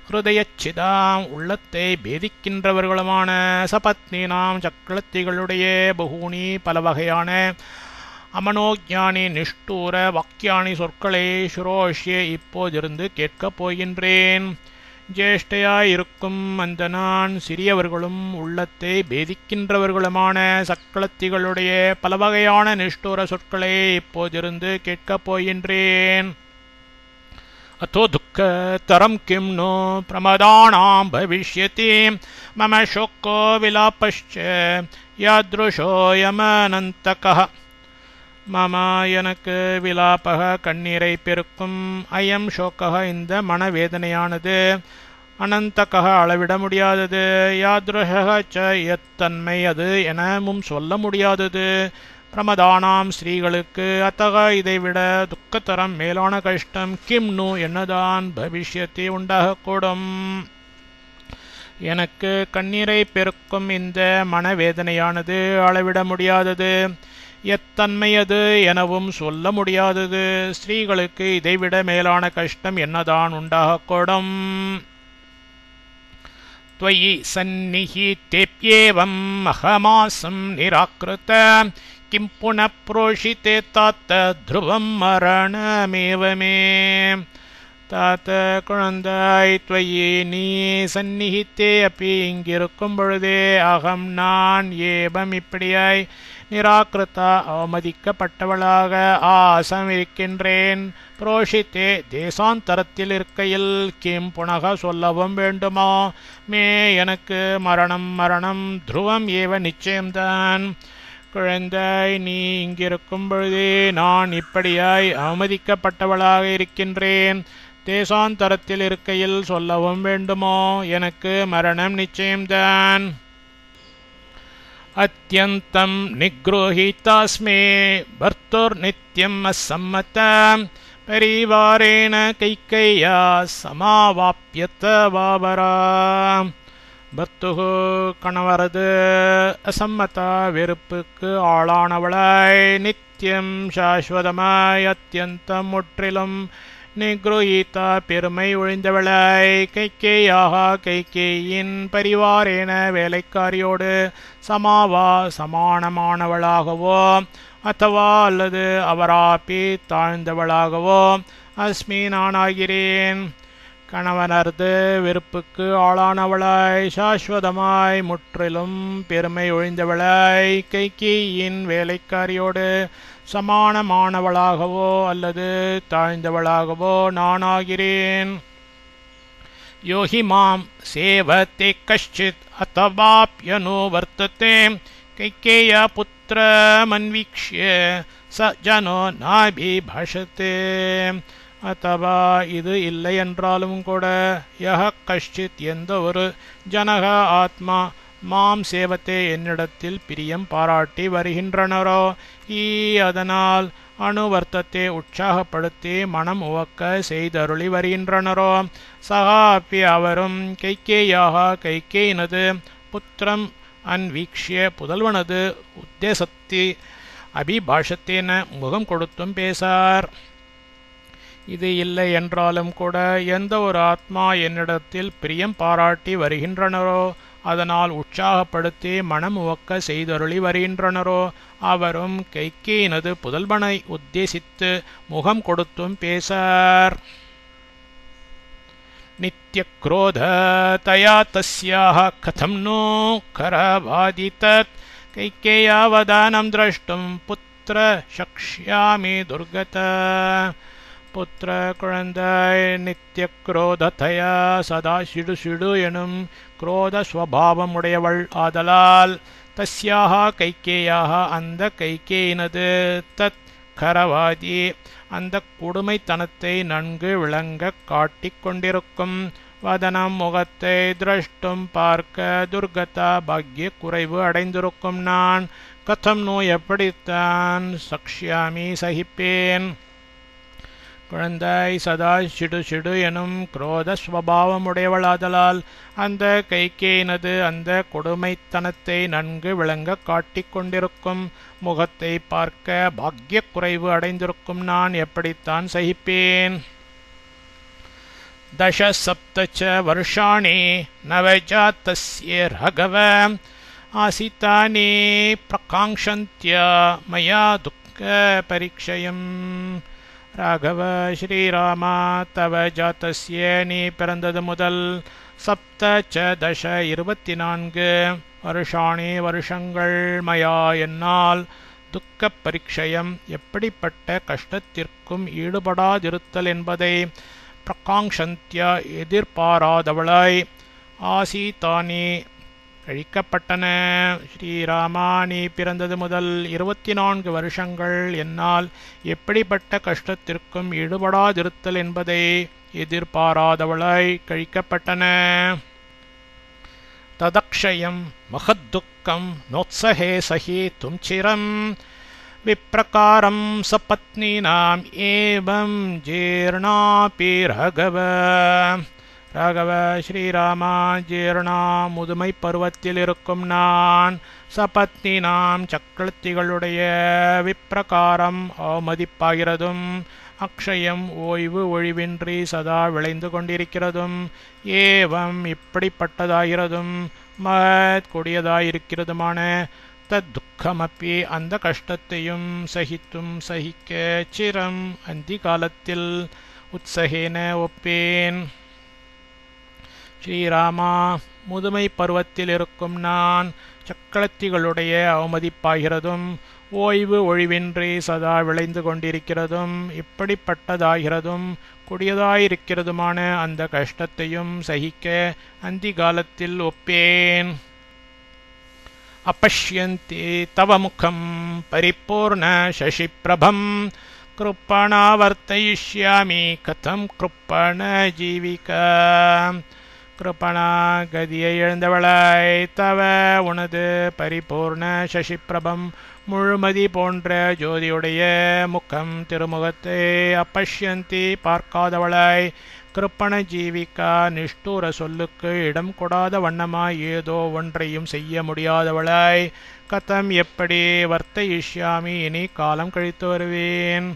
ஹிருதயச்சிதாம் உள்ளத்தை பேதிக்கின்றவர்களுமான சபத்னீனாம் சக்களத்திகளுடைய பகூனி பல வகையான அமனோஜானி நிஷ்டூர வாக்கியானி சொற்களை ஸ்ரோஷ்யே இப்போதிருந்து கேட்கப் போகின்றேன். ஜேஷ்டையாயிருக்கும் அந்த நான் சிறியவர்களும் உள்ளத்தை பேதிக்கின்றவர்களுமான சக்களத்திகளுடைய பல வகையான நிஷ்டூர சொற்களை இப்போதிருந்து கேட்கப் போகின்றேன். अथो दुःखतरं किं नो प्रमदानां भविष्यति मम शोको विलापश्च यादृशोऽयमनन्तकः. மம எனக்கு விலாபக கண்ணீரை பெருக்கும், அயம் ஷோக்கக இந்த மனவேதனையானது, அனந்தகக அளவிட முடியாதது, யாத்ருஷக ச எத்தன்மை அது எனவும் சொல்ல முடியாதது. பிரமதானாம் ஸ்ரீகளுக்கு அத்தக இதைவிட துக்கத்தரம் மேலான கஷ்டம் கிம்னு என்னதான் பவிஷ்யத்தை உண்டாகக்கூடும். எனக்கு கண்ணீரை பெருக்கும் இந்த மனவேதனையானது அளவிட முடியாதது, எத்தன்மையது எனவும் சொல்ல முடியாதது. ஸ்ரீகளுக்கு இதைவிட மேலான கஷ்டம் என்னதான் உண்டாகக்கூடும். त्वयि सन्निहितेऽप्येवम् अहमासं निराकृत किं पुनः प्रोषिते तात ध्रुवं मरणमेव मे. தாத்த குழந்தாய், துவயி நீ சந்நிகித்தே அப்பி இங்கிருக்கும் பொழுதே அகம் நான் ஏபம் இப்படியாய் நிராகிருத்தா அவமதிக்கப்பட்டவளாக ஆசம் இருக்கின்றேன். புரோஷித்தே தேசாந்தரத்தில் இருக்கையில் கிம் புனக சொல்லவும் வேண்டுமா? மே எனக்கு மரணம் துருவம் ஏவ நிச்சயம்தான். குழந்தாய், நீ இங்கிருக்கும் பொழுதே நான் இப்படியாய் அவமதிக்கப்பட்டவளாக இருக்கின்றேன். தேசாந்தரத்தில் இருக்கையில் சொல்லவும் வேண்டுமோ? எனக்கு மரணம் நிச்சயம்தான். அத்யந்தம் நிக்ரோஹிதாஸ்மே பர்த்துர்நித்யம் அசம்மத பரிவாரேண கைக்கையா சமாவாப்யத வாபரா. பர்த்துகு கணவரது அசம்மதா வெறுப்புக்கு ஆளானவளாய், நித்தியம் சாஸ்வதமாய், அத்தியந்தம் முற்றிலும் நிக்ரோஹிதா பெருமை ஒழிந்தவளாய், கைக்கேயாக கைகேயின் பரிவாரேன வேலைக்காரியோடு சமாவா சமானமானவளாகவோ அத்தவா அல்லது அவராப்பி தாழ்ந்தவளாகவோ அஸ்மி நானாகிறேன். கணவனர்து வெறுப்புக்கு ஆளானவளாய், சாஸ்வதமாய் முற்றிலும் பெருமை ஒழிந்தவளாய், கைகேயின் வேலைக்காரியோடு சமானமானவளாகவோ அல்லது தாழ்ந்தவளாகவோ நானாகிறேன். யோஹி மாம் சேவதே கஷ்சித் அத்தவாப்யனோ வர்த்ததே கைகேய புத்திரமன்வீக்ஷ்ய ச ஜனோ நாபிபாஷதே. அத்தவா இது இல்லை என்றாலும் கூட, யஹ கஷ்சித் எந்த ஒரு ஜனக ஆத்மா மாம் சேவத்தே என்னிடத்தில் பிரியம் பாராட்டி வருகின்றனரோ, அதனால் அணுவர்த்தத்தை உற்சாகப்படுத்தி மனம் உவக்க செய்தருளி வருகின்றனரோ, சகா அப்பி அவரும் கைகேயாக கைகேயினது புத்திரம் அன்வீக்ஷிய புதல்வனது உத்தேசத்தி அபிபாஷத்தேன முகம் கொடுத்தும் பேசார். இது இல்லை என்றாலும் கூட, எந்த ஒரு ஆத்மா என்னிடத்தில் பிரியம் பாராட்டி வருகின்றனரோ, அதனால் உற்சாகப்படுத்தி மனம் உவக்க செய்தருளி வருகின்றனரோ, அவரும் கைகேயினது புதல்வனை உத்தேசித்து முகம் கொடுத்தும் பேசார். நித்ய குரோத தயா தஸ்யாஹ கதம் நோ கரவாதிதத் கைகேயாவதானம் திரஷ்டும் புத்திர சக்ஷ்யாமி துர்கத. புத்திர குழந்தாய், நித்திய குரோதத்தையா சதா சிடு எனும் குரோத ஸ்வபாவம் உடையவள் ஆதலால், தஸ்யாக கைகேயாக அந்த கைகேயினது தத் கரவாதி அந்த கொடுமைத்தனத்தை நன்கு விளங்க காட்டிக் கொண்டிருக்கும் வதனம் முகத்தை திரஷ்டும் பார்க்க துர்கதா பாக்ய குறைவு அடைந்திருக்கும் நான் கதம் நோ எப்படித்தான் சக்ஷ்யாமி சகிப்பேன். குழந்தாய், சதா சிடு எனும் குரோத ஸ்வபாவமுடையவளாதலால் அந்த கைகேயினது அந்த கொடுமைத்தனத்தை நன்கு விளங்க காட்டிக் கொண்டிருக்கும் முகத்தை பார்க்க பாக்ய குறைவு அடைந்திருக்கும் நான் எப்படித்தான் சகிப்பேன். தச சப்தச்ச வருஷாணி நவஜாதஸ்ய ரகவ ஆசிதானி பிரகாங்ஷந்த்யா மயா துக்க பரீட்சயம். ராகவ ஸ்ரீராமா தவ ஜாத்தஸ்ய நீ பிறந்தது முதல் சப்த ச தச 24 வருஷாணி வருஷங்கள் மயா என்னால் துக்க பரிக்ஷயம் எப்படிப்பட்ட கஷ்டத்திற்கும் ஈடுபடாதிருத்தல் என்பதை பிரகாங்ஷந்தியா எதிர்பாராதவளாய் ஆசீதானி கழிக்கப்பட்டன. ஸ்ரீராமா நீ பிறந்தது முதல் 24 வருஷங்கள் என்னால் எப்படிப்பட்ட கஷ்டத்திற்கும் ஈடுபடாதிருத்தல் என்பதை எதிர்பாராதவளாய் கழிக்கப்பட்டன. ததக்ஷயம் மகத்துக்கம் நோத்சஹே சஹீதும் சிரம் விப்ரகாரம் சபத்னீனாம் ஏவம் ஜீர்ணாபி ராகவ. ராகவ ஸ்ரீராமா ஜீர்ணா முதுமை பருவத்தில் இருக்கும் நான் சபத்னீனாம் சக்களத்திகளுடைய விப்ரகாரம் அவமதிப்பாகிறதும் அக்ஷயம் ஓய்வு ஒழிவின்றி சதா விளைந்து கொண்டிருக்கிறதும் ஏவம் இப்படிப்பட்டதாகிறதும் மத் கொடியதாயிருக்கிறதுமான துக்கமப்பி அந்த கஷ்டத்தையும் சகித்தும் சகிக்க சிரம் அந்தி காலத்தில் உற்சகேன ஒப்பேன். ஸ்ரீராமா முதுமை பருவத்தில் இருக்கும் நான் சக்களத்திகளுடைய அவமதிப்பாகிறதும் ஓய்வு ஒழிவின்றி சதா விளைந்து கொண்டிருக்கிறதும் இப்படிப்பட்டதாகிறதும் கொடியதாயிருக்கிறதுமான அந்த கஷ்டத்தையும் சகிக்க அந்தி காலத்தில் ஒப்பேன். अपश्यन्ति तव मुखं परिपूर्ण शशिप्रभं कृपणावर्तयिष्यामि कथं कृपण जीविका. कृपणा கதியை எழுந்தவளாய் தவ உனது பரிபூர்ண சசிப்பிரபம் முழுமதி போன்ற ஜோதியுடைய முகம் திருமுகத்தை அப்பஷ்யந்தி பார்க்காதவளாய் கிருப்பண ஜீவிகா நிஷ்டூர சொல்லுக்கு இடம் கொடாத வண்ணமாய் ஏதோ ஒன்றையும் செய்ய முடியாதவளாய் கதம் எப்படி வர்த்தயிஷ்யாமி இனி காலம் கழித்து வருவேன்.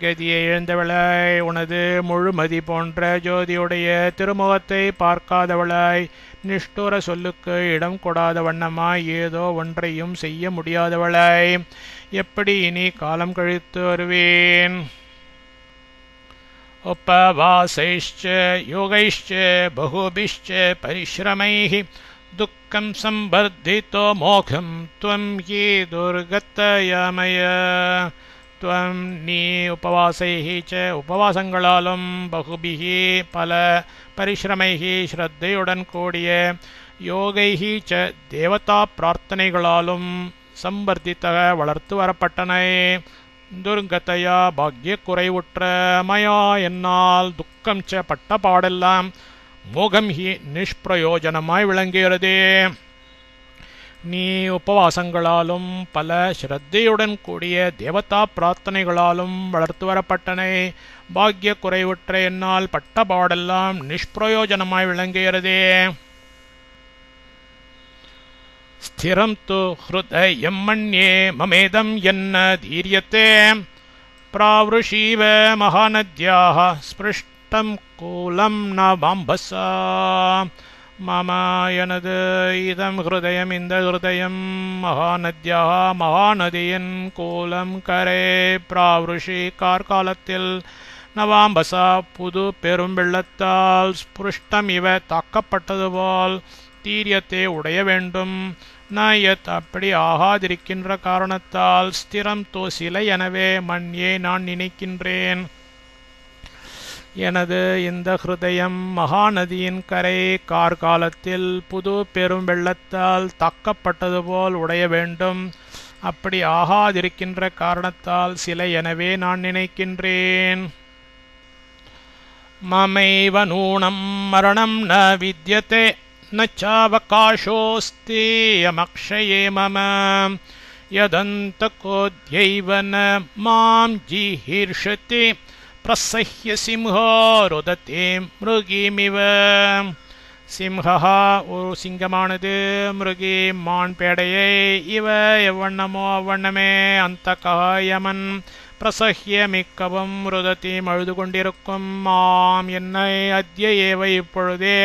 கதியை எழுந்தவளாய் உனது முழுமதி போன்ற ஜோதியுடைய திருமுகத்தை பார்க்காதவளாய் நிஷ்டூர சொல்லுக்கு இடம் கொடாத வண்ணமாய் ஏதோ ஒன்றையும் செய்ய முடியாதவளாய் எப்படி இனி காலம் கழித்து வருவேன். उपवासैश्च योगैश्च बहुभिश्च परिश्रमैः दुःखं संवर्धितो मोघं त्वं ये दुर्गतयामय. त्वं நீ உபவாசைஹி ச உபவாசங்களாலும் பகுபிஹி பல பரிஸ்ரமைஹி ஸ்ரத்தையுடன் கூடிய யோகைஹி ச தேவதா பிரார்த்தனைகளாலும் சம்பர்தித்தக வளர்த்து வரப்பட்டனை. துர்கதையா பாக்ய குறைவுற்ற மயா என்னால் துக்கம் ச பட்ட பாடெல்லாம் மோகம் ஹி நிஷ்பிரயோஜனமாய் விளங்குகிறது. நீ உபவாசங்களாலும் பல ஸ்ரத்தையுடன் கூடிய தேவதா பிரார்த்தனைகளாலும் வளர்த்து வரப்பட்டனை. பாக்ய குறைவுற்ற என்னால் பட்ட பாடெல்லாம் நிஷ்பிரயோஜனமாய் விளங்குகிறது. स्थिरं तु हृदयं मन्ये ममेदं यन्न धीर्यते प्रावृषीव महानद्याः स्पृष्टं कूलं न वाम्भसा. मम எனது இதம் ஹிருதயம் இந்த ஹிருதயம் மகாநத்யாக மகாநதியின் கூலம் கரை பிராவருஷி கார்காலத்தில் நவாம்பசா புது பெரும் வெள்ளத்தால் ஸ்புருஷ்டம் இவ தாக்கப்பட்டது போல் தீரியத்தை உடைய வேண்டும். நயத் அப்படி ஆகாதிருக்கின்ற காரணத்தால் ஸ்திரம் தோ சிலை எனவே மண்யே நான் நினைக்கின்றேன். எனது இந்த ஹிருதயம் மகாநதியின் கரை கார்காலத்தில் புது பெரும் வெள்ளத்தால் தாக்கப்பட்டது போல் உடைய வேண்டும். அப்படி ஆகாதிருக்கின்ற காரணத்தால் சிலை எனவே நான் நினைக்கின்றேன். மமைவ நூனம் மரணம் ந வித்யதே न चावकाशोऽस्ति यमक्षये मम यदन्तकोऽद्यैव न मां जिहीर्षति प्रसह्य सिंहो रुदते मृगीमिव. சிம்ஹா ஒரு சிங்கமானது மிருகி மான் பேடையை இவ எவ்வண்ணமோ அவ்வண்ணமே அந்த யமன் பிரசஹ்ய மிக்கவும் ருதத்தி அழுது கொண்டிருக்கும். மாம் என்னை அத்ய ஏவ இப்பொழுதே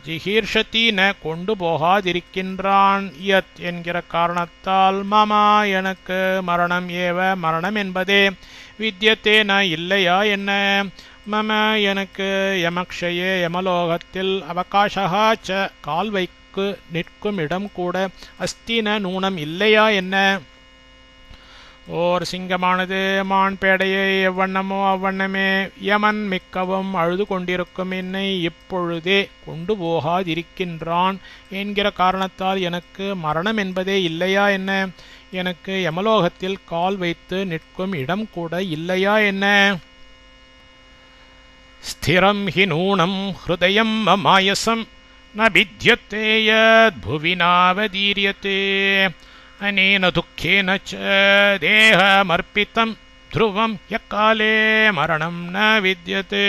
ஜிஹீர்ஷத்தீன கொண்டு போகாதிருக்கின்றான். யத் என்கிற காரணத்தால் மமா எனக்கு மரணம் ஏவ மரணம் என்பதே வித்யத்தேன இல்லையா என்ன? மம எனக்கு யமக்ஷயே யமலோகத்தில் அவகாசா ச கால்வைக்கு நிற்கும் இடம் கூட அஸ்தின நூனம் இல்லையா என்ன? ஓர் சிங்கமானது மான் பேடையை எவ்வண்ணமோ அவ்வண்ணமே யமன் மிக்கவும் அழுது கொண்டிருக்கும் என்னை இப்பொழுதே கொண்டு போகாதிருக்கின்றான் என்கிற காரணத்தால் எனக்கு மரணம் என்பதே இல்லையா என்ன? எனக்கு யமலோகத்தில் கால் வைத்து நிற்கும் இடம் கூட இல்லையா என்ன? ஸ்திரம் ஹி நூனம் ஹிருதயம் மாயசம் ந வித்யத்தே யத் புவி நாவதீரியதே அனேன துக்கேன ச தேஹமர்ப்பிதம் த்ருவம் யக்காலே மரணம் ந வித்யதே.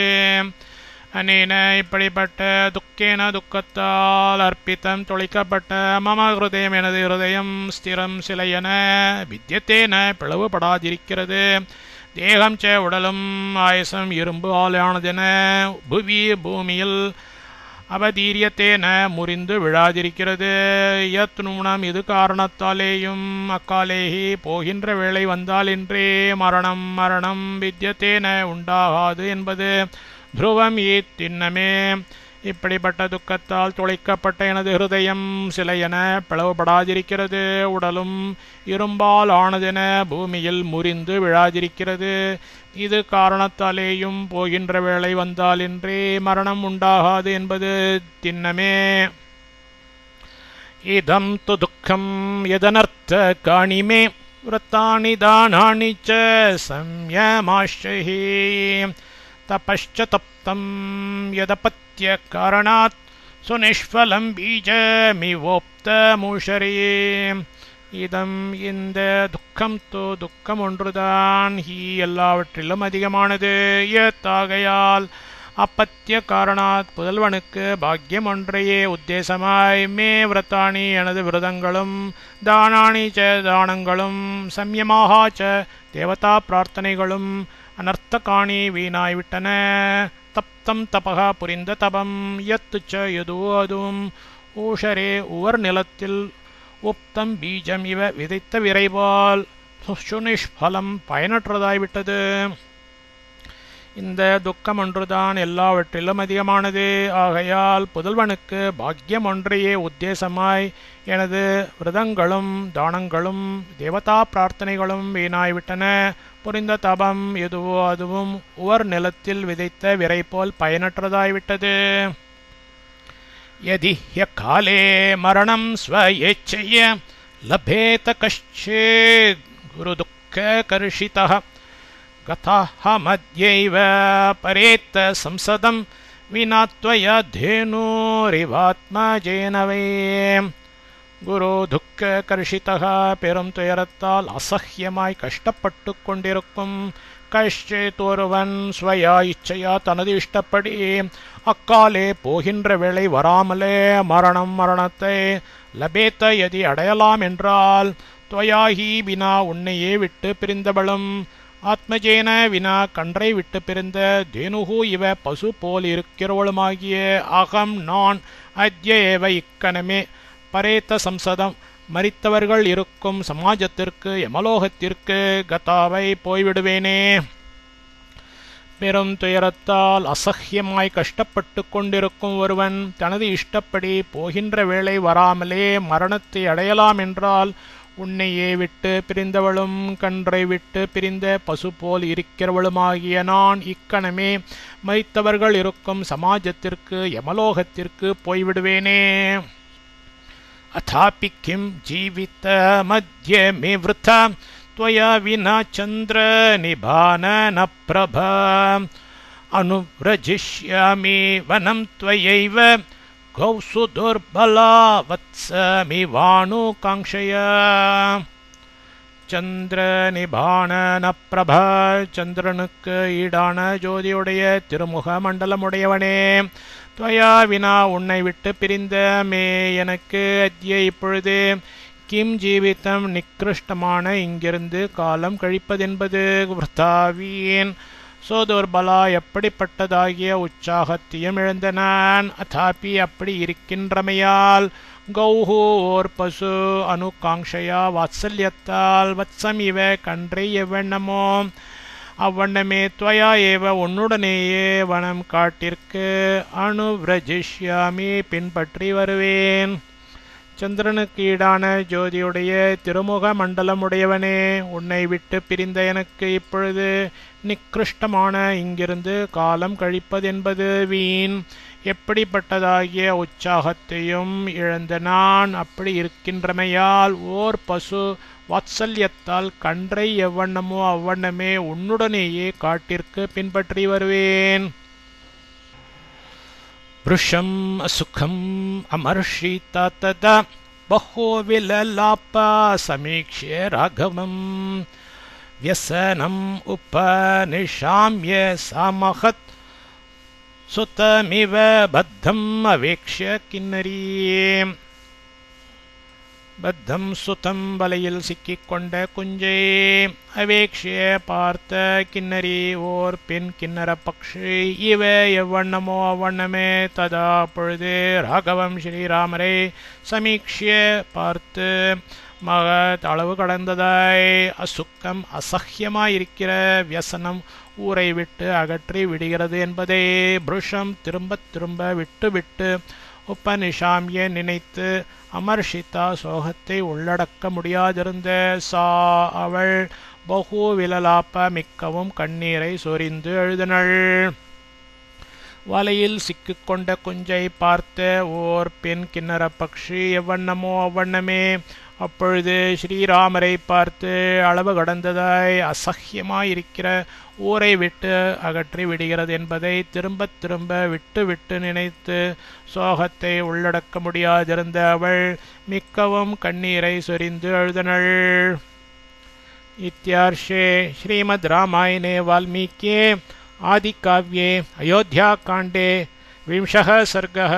அனேன இப்படிப்பட்ட துக்கேன துக்கத்தால் அர்ப்பித்தம் தொலைக்கப்பட்ட மம ஹிருதயம் எனது ஹிருதயம் ஸ்திரம் சிலையென வித்யத்தேன பிளவுபடாதிருக்கிறது. தேகம் ச உடலும் ஆயசம் இரும்பு ஆலானதென புவி பூமியில் அவதீரியத்தேன முறிந்து விழாதிருக்கிறது. யத் நூனம் இது காரணத்தாலேயும் அக்காலேஹி போகின்ற வேளை வந்தாலின்றே மரணம் மரணம் வித்யத்தேன உண்டாகாது என்பது துருவம் திண்ணமே. இப்படிப்பட்ட துக்கத்தால் தொலைக்கப்பட்ட எனது ஹிருதயம் சிலையென பிளவுபடாதிருக்கிறது. உடலும் இரும்பால் ஆனதென பூமியில் முறிந்து விழாதிருக்கிறது. இது காரணத்தாலேயும் போகின்ற வேளை வந்தாலின்றே மரணம் உண்டாகாது என்பது திண்ணமே. இதம் து துக்கம் யதனர்த்த காணிமே விரத்தானி தானானி ச சம்யமாஷ்யஹி தபஷ்ச தப்தம் யதபத்ய காரணாத் சுநிஷ்பலம் பீஜமிவோப்த மூஷரே. இதம் இந்த துக்கம் துக்கம் ஒன்றுதான் ஹி எல்லாவற்றிலும் அதிகமானது. யத்தாகையால் அப்பத்திய காரணாத் புதல்வனுக்கு பாக்கியம் ஒன்றையே உத்தேசமாய் மே விரத்தாணி எனது விரதங்களும் தானாணி ச தானங்களும் சம்யமாக ச தேவதா பிரார்த்தனைகளும் அனர்த்தகாணி வீணாய்விட்டன. தப்தம் தபகா புரிந்த தபம் யத்து ச எதுவோ அதுவும் ஊஷரே உவர் நிலத்தில் உப்தம் பீஜம் இவ விதைத்த விரைவால் சுனிஷ்பலம் பயனற்றதாய்விட்டது. இந்த துக்கம் ஒன்றுதான் எல்லாவற்றிலும் அதிகமானது. ஆகையால் புதல்வனுக்கு பாக்கியம் ஒன்றையே உத்தேசமாய் எனது விரதங்களும் தானங்களும் தேவதா பிரார்த்தனைகளும் வீணாய்விட்டன. புரிந்த தபம் எதுவோ அதுவும் உவர் நிலத்தில் விதைத்த விரை போல் பயனற்றதாய்விட்டது. यदि ह्यकाले मरणं स्वयेच्छया लभेत कश्चित् गुरुदुःखकर्षितः गतः मध्यैव परेत संसदं विना त्वया धेनुरिवात्मजेन वै. குரு துக்க கர்ஷிதா பெரும் துயரத்தால் அசஹ்யமாய் கஷ்டப்பட்டு கொண்டிருக்கும் கஷ்டித் ஒருவன் ஸ்வயா இச்சையா தனது இஷ்டப்படி அக்காலே போகின்ற வேளை வராமலே மரணத்தை லபேத்த எதி அடையலாம் என்றால் துவயாஹி வினா உன்னையே விட்டு பிரிந்தவளும் ஆத்மஜேன வினா கன்றை விட்டு பிரிந்த தேனுகு இவ பசு போல் இருக்கிறவளுமாகிய அகம் நான் அத்யேவ இக்கணமே பரேத்த சம்சதம் மரித்தவர்கள் இருக்கும் சமாஜத்திற்கு யமலோகத்திற்கு கதாவை போய்விடுவேனே. பெரும் துயரத்தால் அசஹ்யமாய் கஷ்டப்பட்டு கொண்டிருக்கும் ஒருவன் தனது இஷ்டப்படி போகின்ற வேளை வராமலே மரணத்தை அடையலாம் என்றால் உன்னையே விட்டு பிரிந்தவளும் கன்றை விட்டு பிரிந்த பசு போல் இருக்கிறவளுமாகிய நான் இக்கணமே மரித்தவர்கள் இருக்கும் சமாஜத்திற்கு யமலோகத்திற்கு போய்விடுவேனே. अथापि किं जीवित मध्ये मे वृथा त्वया विना चन्द्र निभानन प्रभा अनुव्रजिष्यामि वनं त्वयैव गौसु दुर्बला वत्समिवानुकाङ्क्षया. சந்திர நிபான பிரபா சந்திரனுக்கு ஈடான ஜோதியுடைய திருமுக மண்டலமுடையவனே, துவயா வினா உன்னை விட்டு பிரிந்த மே எனக்கு அத்ய இப்பொழுது கிம் ஜீவித்தம் நிக்கிருஷ்டமான இங்கிருந்து காலம் கழிப்பதென்பது விருத்தாவீன் சோதுர்பலா எப்படிப்பட்டதாகிய உற்சாகத்தையும் இழந்த நான். அதாபி அப்படி இருக்கின்றமையால் கௌஹு ஓர் பசு அனுகாங்ஷையா வாத்சல்யத்தால் வத்சம் இவ கன்றை எவ்வண்ணமோ அவ்வண்ணமே துவயா ஏவ உன்னுடனேயே வனம் காட்டிற்கு அனுவ்ரஜிஷ்யாமி பின்பற்றி வருவேன். சந்திரனுக்கு ஈடான ஜோதியுடைய திருமுக மண்டலமுடையவனே, உன்னை விட்டு பிரிந்த எனக்கு இப்பொழுது நிக்கிருஷ்டமான இங்கிருந்து காலம் கழிப்பதென்பது வீண். எப்படிப்பட்டதாகிய உற்சாகத்தையும் இழந்த நான் அப்படி இருக்கின்றமையால் ஓர் பசு வாத்சல்யத்தால் கன்றை எவ்வண்ணமோ அவ்வண்ணமே உன்னுடனேயே காட்டிற்கு பின்பற்றி வருவேன். புருஷம் அசுகம் அமர்ஷிதா ததா பஹோ விலலாபா சமீக்ஷ்ய ராகவம் வியசனம் உபநிஷாம்ய சாமஹத் சுதமிவ பத்தம் அவேக்ஷ்ய கிண்ணரீ. பத்தம் சுதம் வலையில் சிக்கிக்கொண்ட குஞ்சை அவேக்ஷிய பார்த்த கிண்ணரி ஓர் பெண் கிண்ணற பக்ஷி இவ எவ்வண்ணமோ அவ்வண்ணமே ததா பொழுது ராகவம் ஸ்ரீராமரை சமீக்ஷிய பார்த்து மகத் அளவு கடந்ததாய் அசுக்கம் அசஹ்யமாயிருக்கிற வியசனம் ஊரை விட்டு அகற்றி விடுகிறது என்பதை புருஷம் திரும்ப திரும்ப விட்டு விட்டு உபநிஷாமிய நினைத்து அமர்ஷிதா சோகத்தை உள்ளடக்க முடியாதிருந்த சா அவள் பகு விலலாப்ப மிக்கவும் கண்ணீரை சொரிந்து எழுதினள். வலையில் சிக்கிக்கொண்ட குஞ்சை பார்த்த ஓர் பெண் கிண்ணற பக்ஷி எவ்வண்ணமோ அவ்வண்ணமே அப்பொழுது ஸ்ரீராமரை பார்த்து அளவு கடந்ததாய் அசஹ்யமாயிருக்கிற ஊரை விட்டு அகற்றி விடுகிறது என்பதை திரும்ப திரும்ப விட்டு விட்டு நினைத்து சோகத்தை உள்ளடக்க முடியாதிருந்த அவள் மிக்கவும் கண்ணீரை சொரிந்து எழுதினள். இத்யார்ஷே ஸ்ரீமத் ராமாயணே வால்மீகியே ஆதிகாவ்யே அயோத்தியாகாண்டே 20 सर्गः।